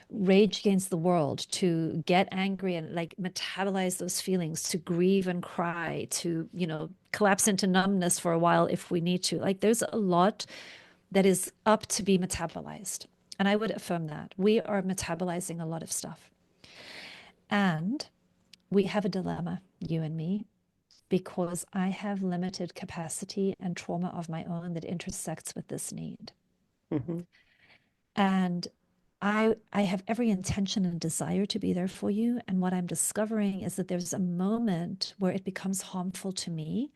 rage against the world, to get angry and like metabolize those feelings, to grieve and cry, to, collapse into numbness for a while if we need to. Like there's a lot that is up to be metabolized. And I would affirm that. We are metabolizing a lot of stuff. And we have a dilemma, you and me, because I have limited capacity and trauma of my own that intersects with this need. Mm-hmm. And I have every intention and desire to be there for you. And what I'm discovering is that there's a moment where it becomes harmful to me.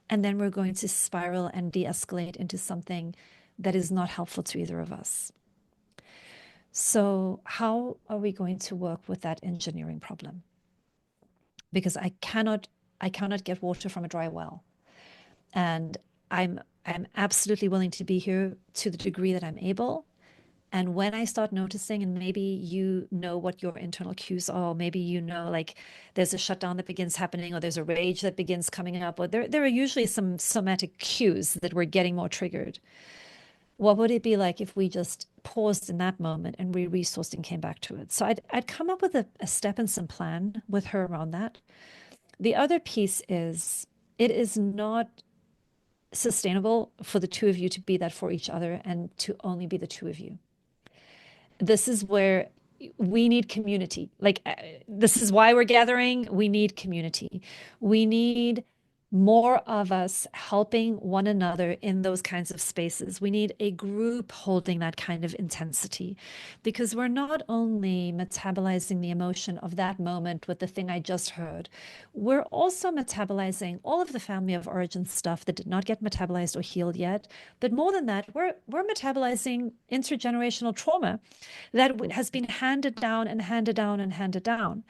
And then we're going to spiral and de escalate into something that is not helpful to either of us. So, how are we going to work with that engineering problem? Because I cannot get water from a dry well. And I'm absolutely willing to be here to the degree that I'm able. And when I start noticing, and maybe you know what your internal cues are, or maybe like there's a shutdown that begins happening, or there's a rage that begins coming up, or there are usually some somatic cues that we're getting more triggered. What would it be like if we just paused in that moment and we resourced and came back to it? So I'd come up with a step and some plan with her around that. The other piece is it is not sustainable for the two of you to be that for each other and to only be the two of you. This is where we need community. Like, this is why we're gathering. We need community. We need more of us helping one another in those kinds of spaces. We need a group holding that kind of intensity because we're not only metabolizing the emotion of that moment with the thing I just heard, we're also metabolizing all of the family of origin stuff that did not get metabolized or healed yet. But more than that, we're metabolizing intergenerational trauma that has been handed down and handed down and handed down.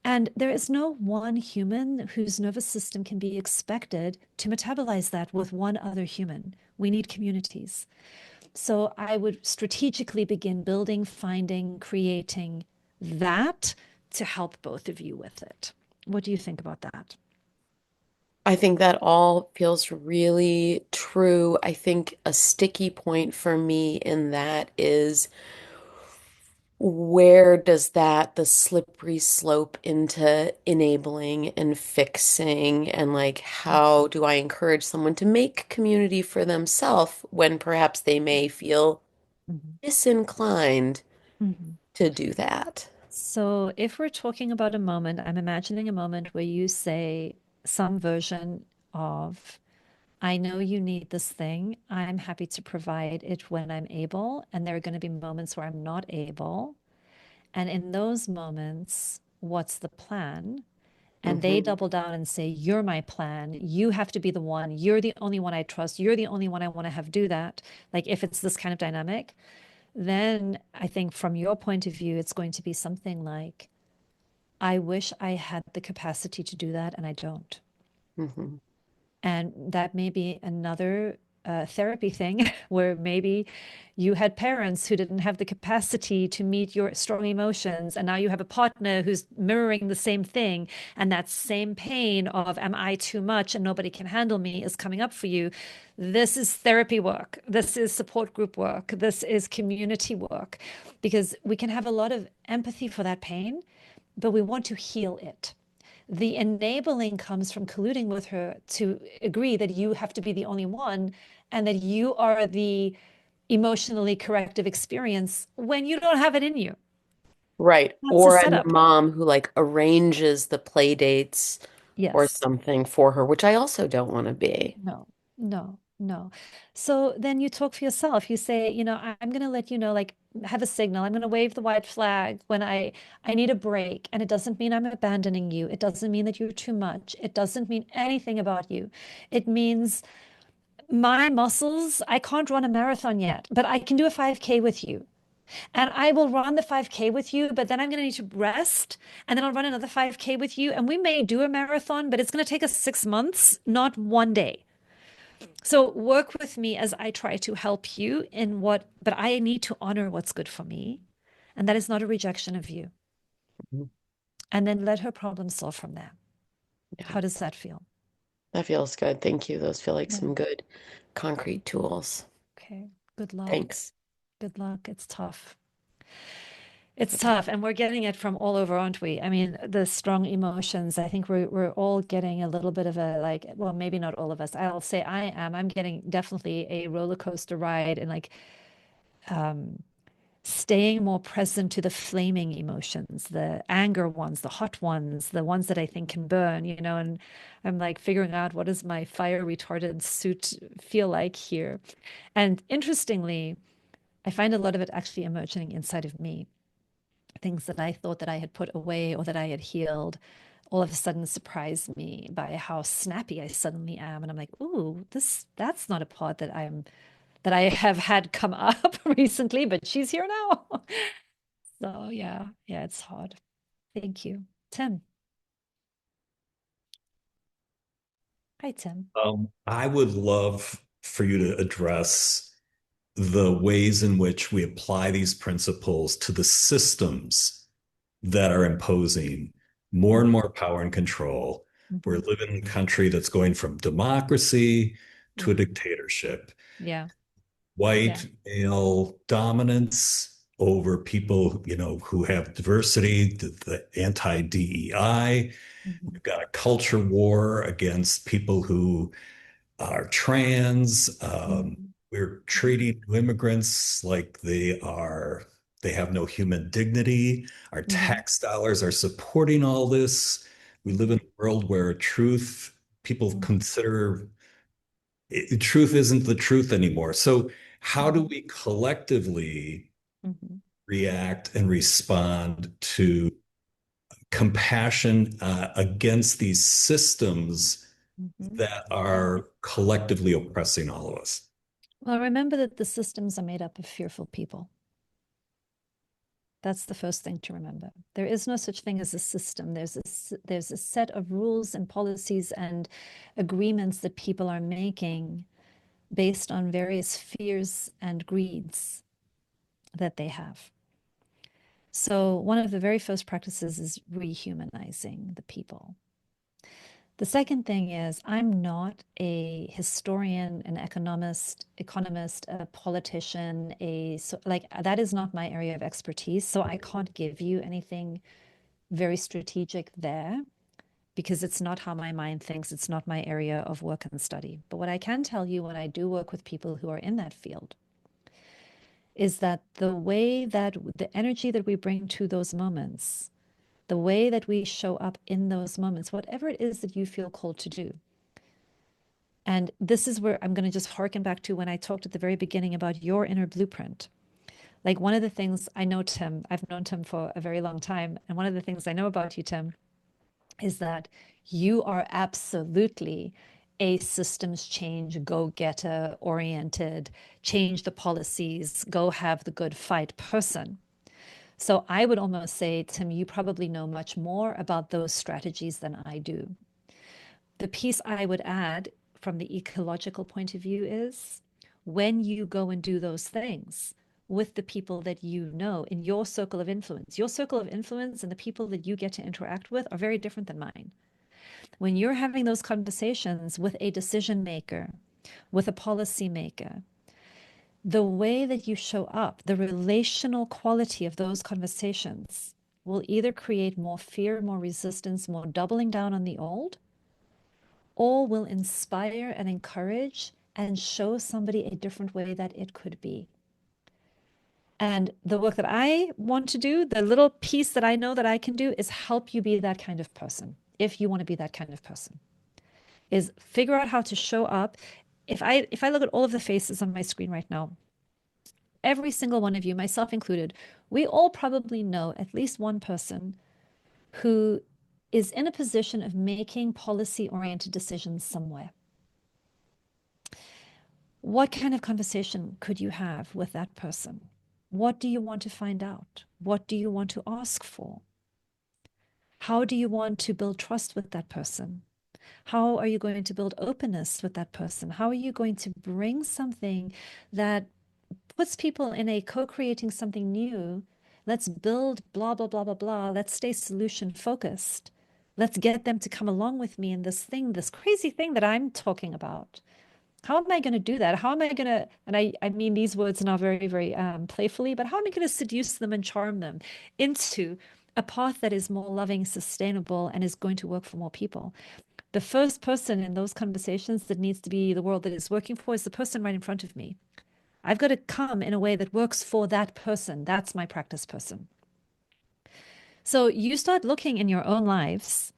And there is no one human whose nervous system can be expected to metabolize that with one other human. We need communities. So I would strategically begin building, finding, creating that to help both of you with it. What do you think about that? I think that all feels really true. I think a sticky point for me in that is where does the slippery slope into enabling and fixing, and like how do I encourage someone to make community for themselves when perhaps they may feel Mhm. disinclined Mhm. to do that? So if we're talking about a moment, I'm imagining a moment where you say some version of, I know you need this thing. I'm happy to provide it when I'm able. And there are going to be moments where I'm not able. And in those moments, what's the plan? And they Hmm. double down and say, you're my plan. You have to be the one. You're the only one I trust. You're the only one I want to have do that. Like if it's this kind of dynamic, then I think from your point of view, it's going to be something like, I wish I had the capacity to do that, and I don't. Hmm. And that may be another therapy thing where maybe you had parents who didn't have the capacity to meet your strong emotions. And now you have a partner who's mirroring the same thing. And that same pain of, am I too much and nobody can handle me, is coming up for you. This is therapy work. This is support group work. This is community work, because we can have a lot of empathy for that pain, but we want to heal it. The enabling comes from colluding with her to agree that you have to be the only one and that you are the emotionally corrective experience when you don't have it in you. Right. That's a Or I'm the setup. mom who like arranges the play dates or Yes. something for her, which I also don't want to be. No, no, no. So then you talk for yourself. You say, I'm going to let you know, like, have a signal. I'm going to wave the white flag when I need a break. And it doesn't mean I'm abandoning you. It doesn't mean that you're too much. It doesn't mean anything about you. It means my muscles, I can't run a marathon yet, but I can do a 5K with you. And I will run the 5K with you, but then I'm going to need to rest. And then I'll run another 5K with you. And we may do a marathon, but it's going to take us 6 months, not one day. So work with me as I try to help you in what, but I need to honor what's good for me. And that is not a rejection of you. Mhm. And then let her problem solve from there. Yeah, How does that feel? that feels good. Thank you. Those feel like Yeah. some good concrete tools. Okay. Good luck. Thanks. Good luck. It's tough. It's tough, and we're getting it from all over, aren't we? I mean, the strong emotions. I think we're all getting a little bit of a like, well, maybe not all of us. I'll say I am. I'm getting definitely a roller coaster ride and like um staying more present to the flaming emotions, the anger ones, the hot ones, the ones that I think can burn, and I'm like figuring out what does my fire retardant suit feel like here. And interestingly, I find a lot of it actually emerging inside of me. Things that I thought that I had put away or that I had healed all of a sudden surprised me by how snappy I suddenly am. And I'm like, ooh, that's not a part that I have had come up recently, but she's here now. So yeah, it's hard. Thank you. Tim. Hi, Tim. I would love for you to address the ways in which we apply these principles to the systems that are imposing more and more power and control. We're Mhm. living in a country that's going from democracy to a Mhm. dictatorship. Yeah, yeah. White male dominance over people, who have diversity, the anti-DEI. Mhm. We've got a culture war against people who are trans. Mhm. We're treating immigrants like they have no human dignity. Our Mhm. tax dollars are supporting all this. We live in Mhm. a world where people Mhm. consider truth isn't the truth anymore. So, how do Mhm. we collectively Mhm. react and respond to compassion against these systems Mhm. that are collectively oppressing all of us? Well, remember that the systems are made up of fearful people. That's the first thing to remember. There is no such thing as a system. There's a set of rules and policies and agreements that people are making based on various fears and greeds that they have. So one of the very first practices is rehumanizing the people. The second thing is, I'm not a historian, an economist, a politician, that is not my area of expertise. So I can't give you anything very strategic there because it's not how my mind thinks. It's not my area of work and study. But what I can tell you when I do work with people who are in that field is that the way that the energy that we bring to those moments, the way that we show up in those moments, whatever it is that you feel called to do. And this is where I'm going to just harken back to when I talked at the very beginning about your inner blueprint. Like one of the things I know, Tim, I've known Tim for a very long time. And one of the things I know about you, Tim, is that you are absolutely a systems change, go-getter oriented, change the policies, go have the good fight person. So I would almost say, Tim, you probably know much more about those strategies than I do. The piece I would add from the ecological point of view is when you go and do those things with the people that you know in your circle of influence and the people that you get to interact with are very different than mine. When you're having those conversations with a decision maker, with a policy maker, the way that you show up, the relational quality of those conversations will either create more fear, more resistance, more doubling down on the old, or will inspire and encourage and show somebody a different way that it could be. And the work that I want to do, the little piece that I know that I can do is help you be that kind of person. If you want to be that kind of person, is figure out how to show up. If I look at all of the faces on my screen right now, every single one of you, myself included, we all probably know at least one person who is in a position of making policy-oriented decisions somewhere. What kind of conversation could you have with that person? What do you want to find out? What do you want to ask for? How do you want to build trust with that person? How are you going to build openness with that person? How are you going to bring something that puts people in a co-creating something new? Let's build blah, blah, blah, blah, blah. Let's stay solution focused. Let's get them to come along with me in this thing, this crazy thing that I'm talking about. How am I going to do that? How am I going to, and I mean these words now very, very playfully, but how am I going to seduce them and charm them into a path that is more loving, sustainable, and is going to work for more people? The first person in those conversations that needs to be the world that is working for is the person right in front of me. I've got to come in a way that works for that person. That's my practice person. So you start looking in your own lives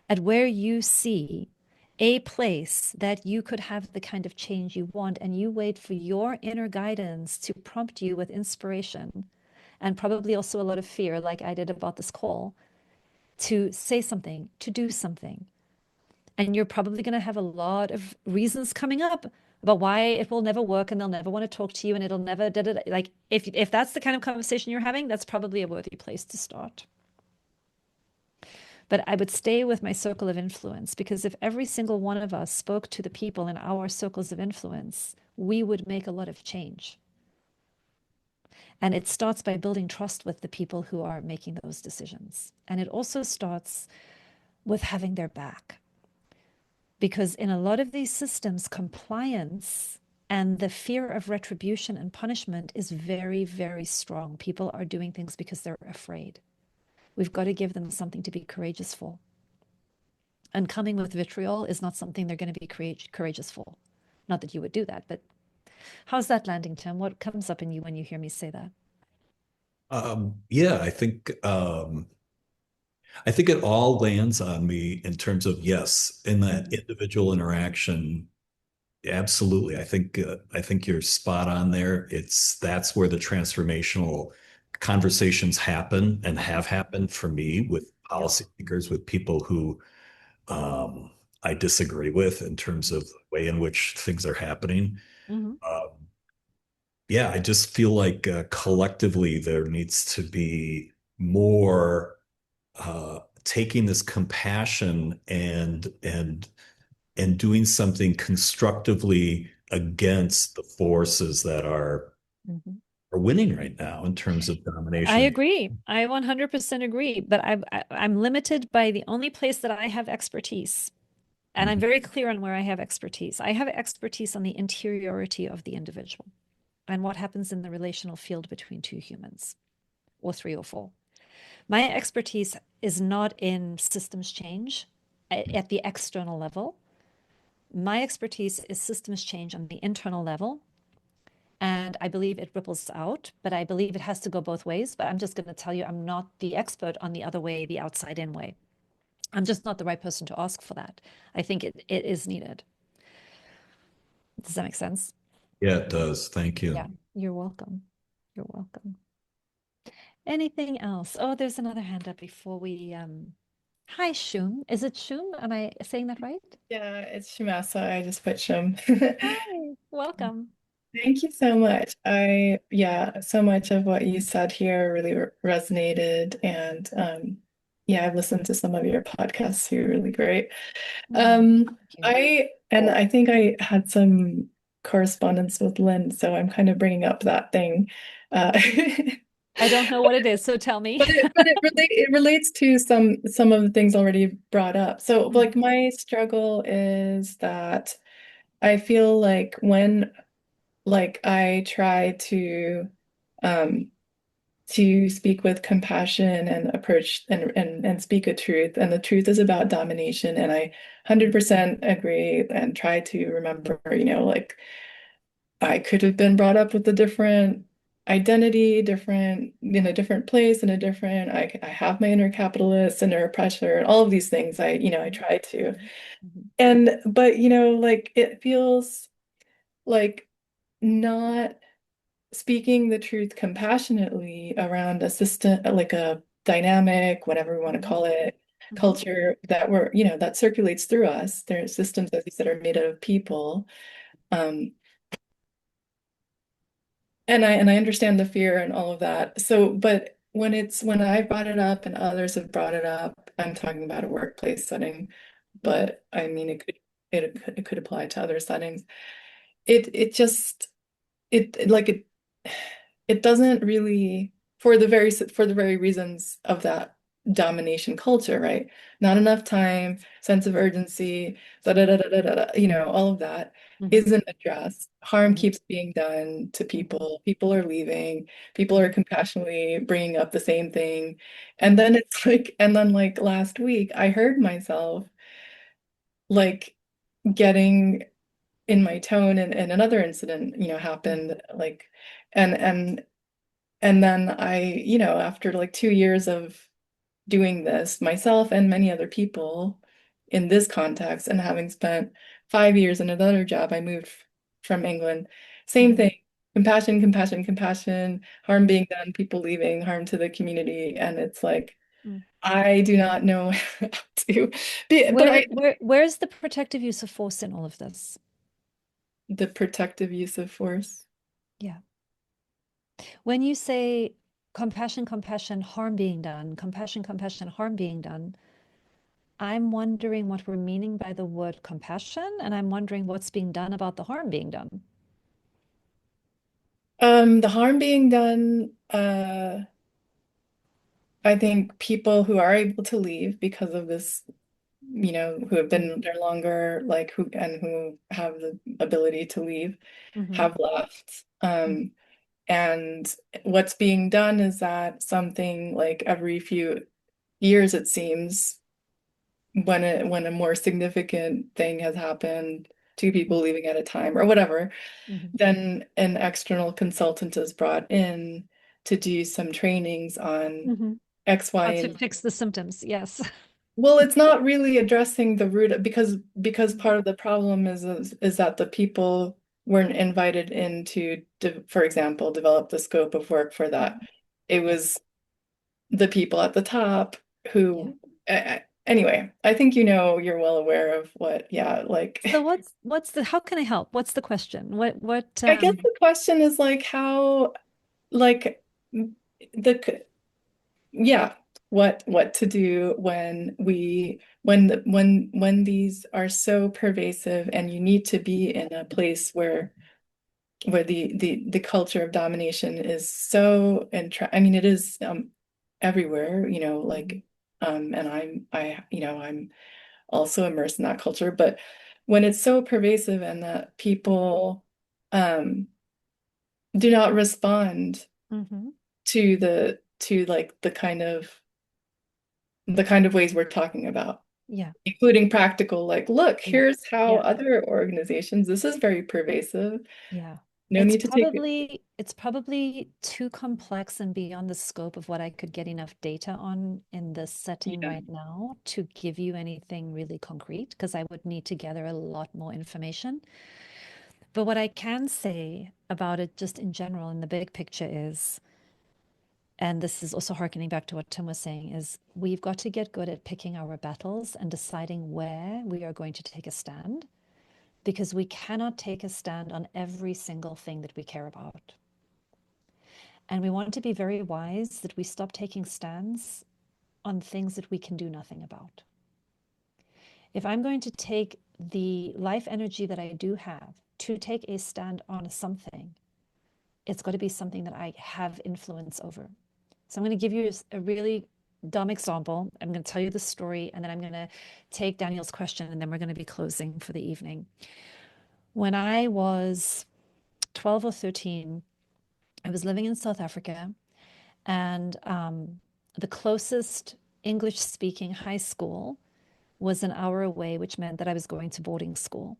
at where you see a place that you could have the kind of change you want, and you wait for your inner guidance to prompt you with inspiration and probably also a lot of fear, like I did about this call, to say something, to do something. And you're probably going to have a lot of reasons coming up about why it will never work and they'll never want to talk to you and it'll never, like if that's the kind of conversation you're having, that's probably a worthy place to start. But I would stay with my circle of influence, because if every single one of us spoke to the people in our circles of influence, we would make a lot of change. And it starts by building trust with the people who are making those decisions. And it also starts with having their back. Because in a lot of these systems, compliance and the fear of retribution and punishment is very, very strong. People are doing things because they're afraid. We've got to give them something to be courageous for. And coming with vitriol is not something they're going to be courageous for. Not that you would do that, but how's that landing, Tim? What comes up in you when you hear me say that? Yeah, I think it all lands on me in terms of yes, in that individual interaction. Absolutely. I think you're spot on there. That's where the transformational conversations happen and have happened for me with policymakers, with people who I disagree with in terms of the way in which things are happening. Mm-hmm. Um, yeah, I just feel like collectively there needs to be more taking this compassion and doing something constructively against the forces that Mhm. are winning right now in terms of I domination. agree. I 100% agree, but I'm limited by the only place that I have expertise. And I'm Mhm. very clear on where I have expertise. I have expertise on the interiority of the individual and what happens in the relational field between two humans, or three or four. My expertise is not in systems change at the external level. My expertise is systems change on the internal level. And I believe it ripples out, but I believe it has to go both ways. But I'm just going to tell you, I'm not the expert on the other way, the outside in way. I'm just not the right person to ask for that. I think it is needed. Does that make sense? Yeah, it does. Thank Yeah, you. you're welcome. You're welcome. Anything else? Oh, there's another hand up before we Hi, Shum. Is it Shum? Am I saying that right? Yeah, it's Shamasa. I just put Shum. Hi, welcome. Thank you so much. Yeah, so much of what you said here really resonated. And yeah, I've listened to some of your podcasts. You're really great. Thank you. I think I had some correspondence with Lynn, so I'm kind of bringing up that thing. Uh, I don't know what it is, so tell me. it relates to some of the things already brought up. So Mhm, like my struggle is that I feel like when like I try um to speak with compassion and approach and speak a truth, and the truth is about domination, and I 100% agree and try to remember, like I could have been brought up with a different identity, different in a different place, in a different I have my inner capitalist, inner oppressor, and all of these things. I mhm, try to. mhm, And but like it feels like not speaking the truth compassionately around a system, like a dynamic, whatever we want to mhm, call it, mhm, culture that that circulates through us. There's systems, as you said, are made out of people. Um, and I understand the fear and all of that. So, but when I brought it up and others have brought it up, I'm talking about a workplace setting, mhm, but I mean it could apply to other settings. It just it it doesn't really for the very reasons of that domination culture, right? Not enough time, sense of urgency, da da da da da da, all of that mhm, isn't addressed. Harm mhm, keeps being done to mhm, people. People are leaving. People are mhm, compassionately bringing up the same thing. And mhm, then like last week, I heard myself like getting in my tone, and another incident, mhm, happened, like, and and then after like 2 years of doing this myself and many other people in this context, and having spent 5 years in another job, I moved from England. Same mhm, thing. Compassion, compassion, compassion, harm mhm, being done, people leaving, harm to the community. And it's like, mhm. I do not know how to be, but Where's the protective use of force in all of this? the protective use of force. Yeah. When you say compassion, compassion, harm being done, compassion, compassion, harm being done, I'm wondering what we're meaning by the word compassion, and I'm wondering what's being done about the harm being done. The harm being done, I think people who are able to leave because of this, who have Mm, been there longer, like who have the ability to leave, mhm, have left. mm, And what's being done is that something like every few years, it seems, when a more significant thing has happened, two people mhm, leaving at a time or whatever, mhm, then an external consultant is brought in to do some trainings on mhm. X, Y, How to and fix the symptoms, yes. well, it's not really addressing the root, because Mm, part of the problem is that the people weren't invited in to, for example, develop the scope of work for that. mhm. It was the people at the top Yeah. who anyway, I think you're well aware of what, yeah, like So how can I help? What's the question? I guess the question is like how, like the yeah, what to do when when these are so pervasive and you need to be in a place where the culture of domination is so I mean it is everywhere, like and I'm also immersed in that culture, but when it's so pervasive and that people um do not respond Mhm. to like the kind of ways we're talking about, Yeah. including practical, like, look, Yeah. here's how Yeah. other organizations, this is very pervasive. Yeah. No It's need to take it. probably too complex and beyond the scope of what I could get enough data on in this setting Yeah. right now to give you anything really concrete, because I would need to gather a lot more information. But what I can say about it just in general in the big picture is, and this is also harkening back to what Tim was saying, is we've got to get good at picking our battles and deciding where we are going to take a stand, because we cannot take a stand on every single thing that we care about. And we want to be very wise that we stop taking stands on things that we can do nothing about. If I'm going to take the life energy that I do have to take a stand on something, it's got to be something that I have influence over. So I'm going to give you a really dumb example. I'm going to tell you the story, and then I'm going to take Daniel's question, and then we're going to be closing for the evening. When I was 12 or 13, I was living in South Africa, and the closest English speaking high school was an hour away, which meant that I was going to boarding school.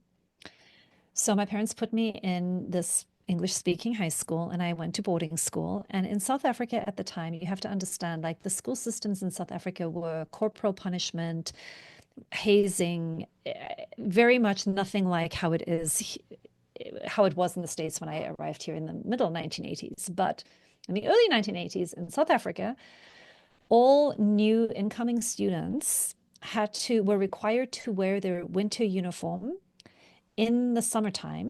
So my parents put me in this English speaking high school, and I went to boarding school. And in South Africa at the time, you have to understand, like, the school systems in South Africa were corporal punishment, hazing, very much nothing like how it was in the States when I arrived here in the middle 1980s. But in the early 1980s in South Africa, all new incoming students were required to wear their winter uniform in the summertime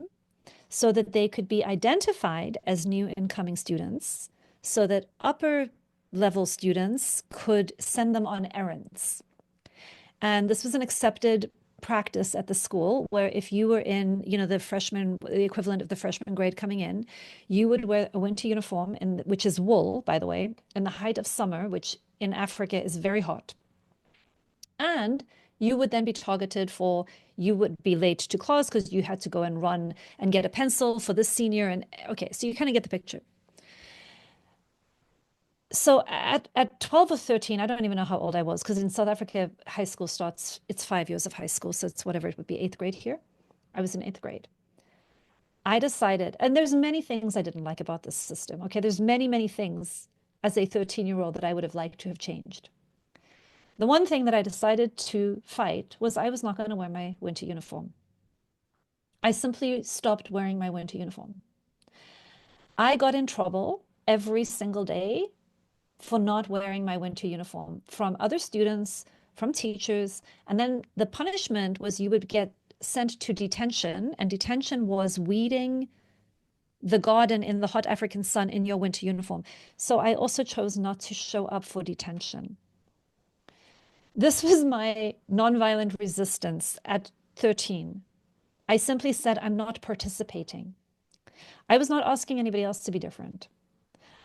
so that they could be identified as new incoming students, so that upper level students could send them on errands. And this was an accepted practice at the school, where if you were in, the equivalent of the freshman grade coming in, you would wear a winter uniform, which is wool, by the way, in the height of summer, which in Africa is very hot. And you would then be targeted for, you would be late to class because you had to go and run and get a pencil for this senior. And okay, so you kind of get the picture. So at 12 or 13, I don't even know how old I was, because in South Africa, high school starts, it's 5 years of high school. So it's whatever it would be, eighth grade here. I was in eighth grade. I decided, and there's many things I didn't like about this system. Okay, there's many, many things as a 13-year-old that I would have liked to have changed. The one thing that I decided to fight was I was not going to wear my winter uniform. I simply stopped wearing my winter uniform. I got in trouble every single day for not wearing my winter uniform from other students, from teachers. And then the punishment was you would get sent to detention, and detention was weeding the garden in the hot African sun in your winter uniform. So I also chose not to show up for detention. This was my nonviolent resistance at 13. I simply said, I'm not participating. I was not asking anybody else to be different.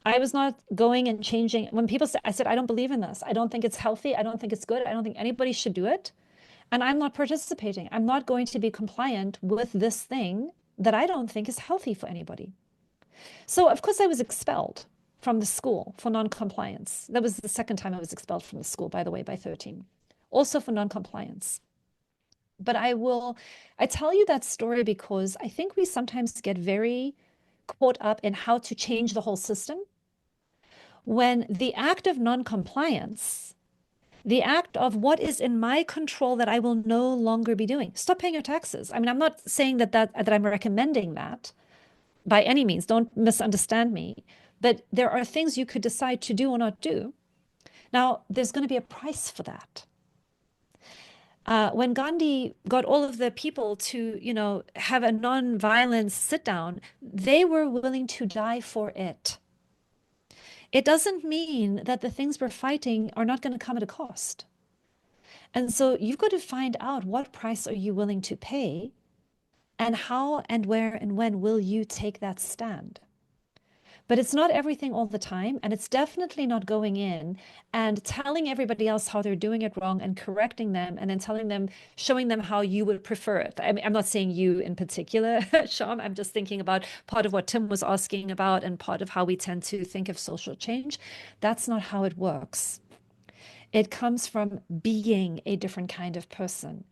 I was not going and changing. When people said, I said, I don't believe in this. I don't think it's healthy. I don't think it's good. I don't think anybody should do it. And I'm not participating. I'm not going to be compliant with this thing that I don't think is healthy for anybody. So, of course, I was expelled from the school for non-compliance. That was the second time I was expelled from the school, by the way, by 13, also for non-compliance. But I tell you that story because I think we sometimes get very caught up in how to change the whole system, when the act of non-compliance, the act of what is in my control that I will no longer be doing. Stop paying your taxes. I mean, I'm not saying that I'm recommending that by any means. Don't misunderstand me. But there are things you could decide to do or not do. Now, there's going to be a price for that. When Gandhi got all of the people to, have a non-violence sit down, they were willing to die for it. It doesn't mean that the things we're fighting are not going to come at a cost. And so you've got to find out, what price are you willing to pay, and how and where and when will you take that stand? But it's not everything all the time. And it's definitely not going in and telling everybody else how they're doing it wrong and correcting them and then telling them, showing them how you would prefer it. I mean, I'm not saying you in particular, Sean. I'm just thinking about part of what Tim was asking about and part of how we tend to think of social change. That's not how it works. It comes from being a different kind of person.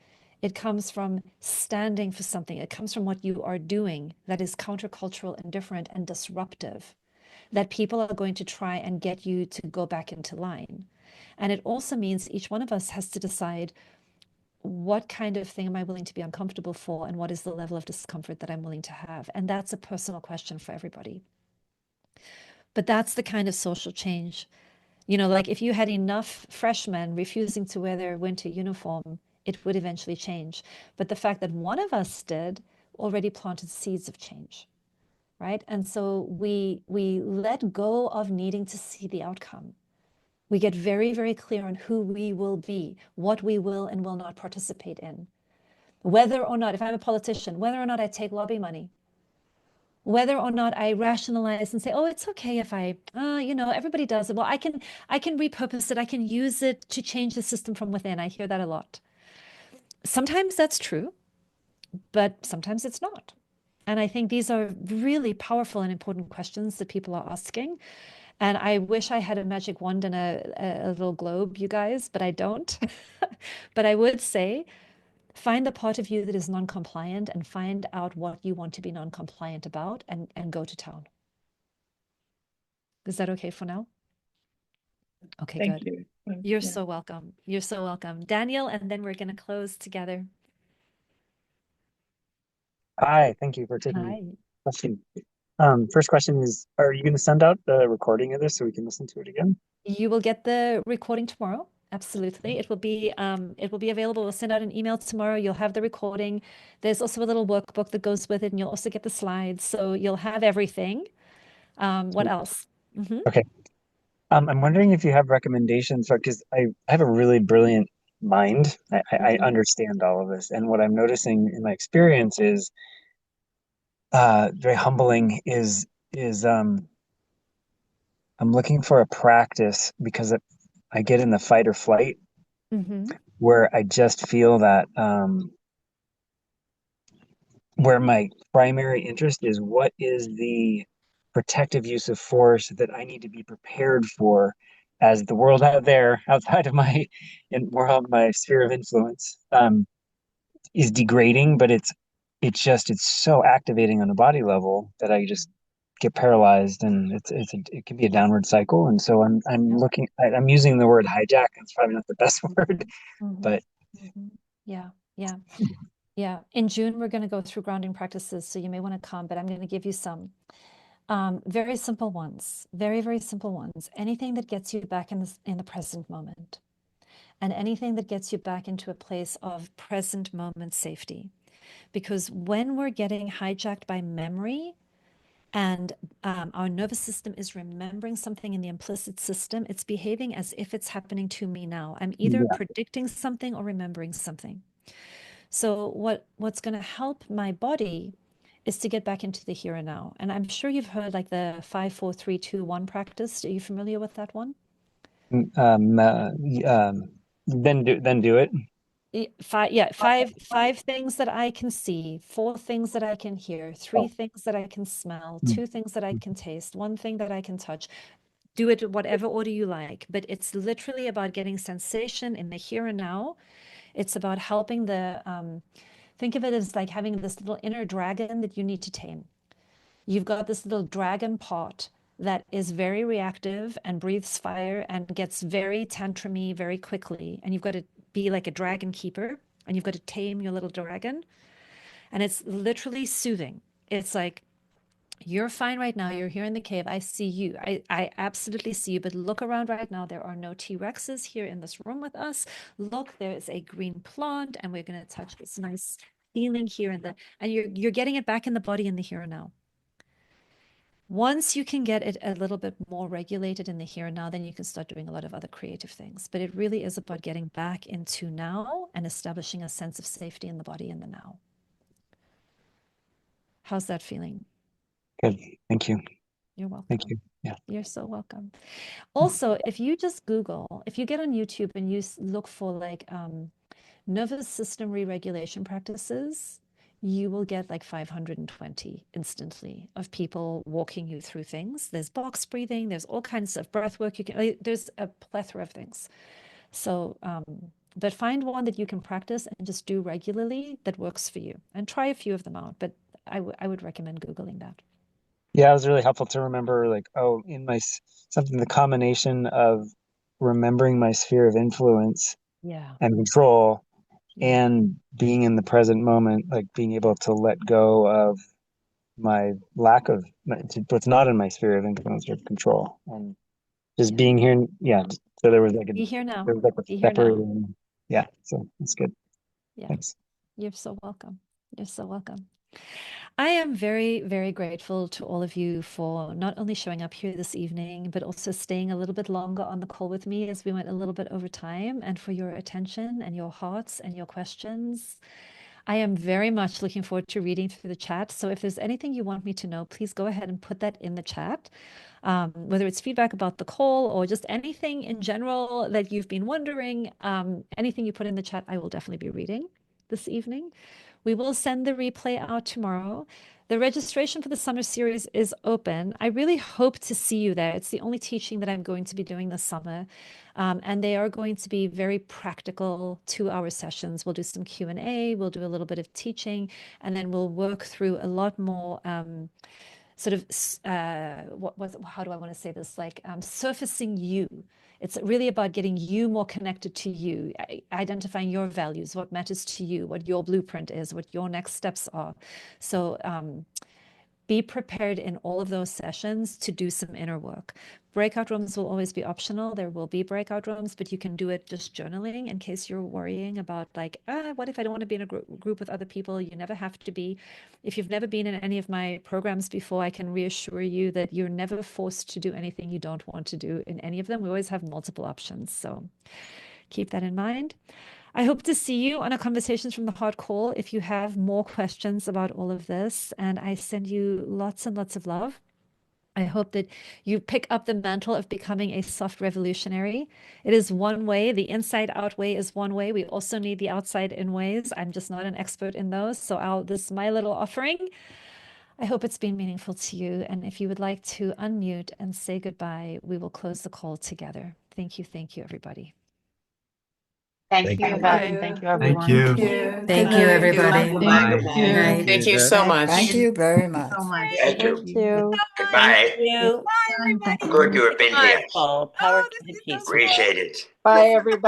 It comes from standing for something. It comes from what you are doing that is countercultural and different and disruptive, that people are going to try and get you to go back into line. And it also means each one of us has to decide, what kind of thing am I willing to be uncomfortable for? And what is the level of discomfort that I'm willing to have? And that's a personal question for everybody. But that's the kind of social change. Like if you had enough freshmen refusing to wear their winter uniform, it would eventually change. But the fact that one of us did already planted seeds of change, right? And so we let go of needing to see the outcome. We get very, very clear on who we will be, what we will and will not participate in. Whether or not, if I'm a politician, whether or not I take lobby money, whether or not I rationalize and say, oh, it's okay if everybody does it. Well, I can repurpose it. I can use it to change the system from within. I hear that a lot. Sometimes that's true, but sometimes it's not. And I think these are really powerful and important questions that people are asking. And I wish I had a magic wand and a little globe, you guys, but I don't. But I would say, find the part of you that is non-compliant and find out what you want to be non-compliant about and go to town. Is that okay for now? Okay, Thank good. you. You're Yeah. so welcome. You're so welcome. Daniel, and then we're going to close together. Hi, thank you for taking Hi. the question. First question is, are you going to send out the recording of this so we can listen to it again? You will get the recording tomorrow. Absolutely. It will be available. We'll send out an email tomorrow. You'll have the recording. There's also a little workbook that goes with it, and you'll also get the slides. So you'll have everything. What else? Okay. I'm wondering if you have recommendations for, because I have a really brilliant mind. I understand all of this. And what I'm noticing in my experience is very humbling is I'm looking for a practice because I get in the fight or flight where I just feel that where my primary interest is, what is the protective use of force that I need to be prepared for as the world out there outside of my sphere of influence is degrading, but it's so activating on a body level that I just get paralyzed, and it can be a downward cycle. And so I'm using the word hijack. It's probably not the best word, but Yeah, yeah, yeah. In June, we're going to go through grounding practices, so you may want to come, but I'm going to give you some very simple ones, very, very simple ones. Anything that gets you back in the present moment, and anything that gets you back into a place of present moment safety. Because when we're getting hijacked by memory, and our nervous system is remembering something in the implicit system, it's behaving as if it's happening to me now. I'm either yeah. predicting something or remembering something. So what's going to help my body is to get back into the here and now. And I'm sure you've heard like the 5, 4, 3, 2, 1 practice. Are you familiar with that one? Then do it. Five things that I can see, 4 things that I can hear, 3 Oh. things that I can smell, 2 things that I can taste, 1 thing that I can touch. Do it whatever order you like, but it's literally about getting sensation in the here and now. It's about helping think of it as like having this little inner dragon that you need to tame. You've got this little dragon pot that is very reactive and breathes fire and gets very tantrumy very quickly. And you've got to be like a dragon keeper, and you've got to tame your little dragon. And it's literally soothing. It's like, You're fine right now. You're here in the cave. I see you. I absolutely see you. But look around right now. There are no T-Rexes here in this room with us. Look, there is a green plant, and we're going to touch this nice feeling here and you're getting it back in the body in the here and now. Once you can get it a little bit more regulated in the here and now, then you can start doing a lot of other creative things. But it really is about getting back into now and establishing a sense of safety in the body in the now. How's that feeling? Good. Thank you. You're welcome. Thank you. Yeah. You're so welcome. Also, if you just Google, if you get on YouTube and you look for like nervous system re-regulation practices, you will get like 520 instantly of people walking you through things. There's box breathing, there's all kinds of breath work. There's a plethora of things. So, but find one that you can practice and just do regularly that works for you, and try a few of them out. But I would recommend Googling that. Yeah, it was really helpful to remember, like, oh, in my something, the combination of remembering my sphere of influence Yeah. and control Yeah. and being in the present moment, like being able to let go of my lack of what's not in my sphere of influence or control, and just Yeah. being here. Yeah. So there was like Be here now. there was like a Be here now. separating. Yeah. So that's good. Yeah. Thanks. You're so welcome. You're so welcome. I am very, very grateful to all of you for not only showing up here this evening, but also staying a little bit longer on the call with me as we went a little bit over time, and for your attention and your hearts and your questions. I am very much looking forward to reading through the chat. So if there's anything you want me to know, please go ahead and put that in the chat. Whether it's feedback about the call or just anything in general that you've been wondering, anything you put in the chat, I will definitely be reading this evening. We will send the replay out tomorrow. The registration for the summer series is open. I really hope to see you there. It's the only teaching that I'm going to be doing this summer. And they are going to be very practical 2-hour sessions. We'll do some Q&A, we'll do a little bit of teaching, and then we'll work through a lot more sort of how do I want to say this? Like surfacing you. It's really about getting you more connected to you, identifying your values, what matters to you, what your blueprint is, what your next steps are. So be prepared in all of those sessions to do some inner work. Breakout rooms will always be optional. There will be breakout rooms, but you can do it just journaling in case you're worrying about like, what if I don't want to be in a group with other people? You never have to be. If you've never been in any of my programs before, I can reassure you that you're never forced to do anything you don't want to do in any of them. We always have multiple options. So keep that in mind. I hope to see you on a Conversations from the Heart call if you have more questions about all of this. And I send you lots and lots of love. I hope that you pick up the mantle of becoming a soft revolutionary. It is one way. The inside out way is one way. We also need the outside in ways. I'm just not an expert in those. So this is my little offering. I hope it's been meaningful to you. And if you would like to unmute and say goodbye, we will close the call together. Thank you, everybody. Thank you, Yvette, and thank you, everyone. Thank you. Thank Good you, night. everybody. Thank Good you. night. Thank you so much. Thank you very much. So much. Thank you. Thank you. Goodbye. you. Bye, everybody. Good to have been here. Power Oh, to this the is so peace. cool. Appreciate it. Bye, everybody.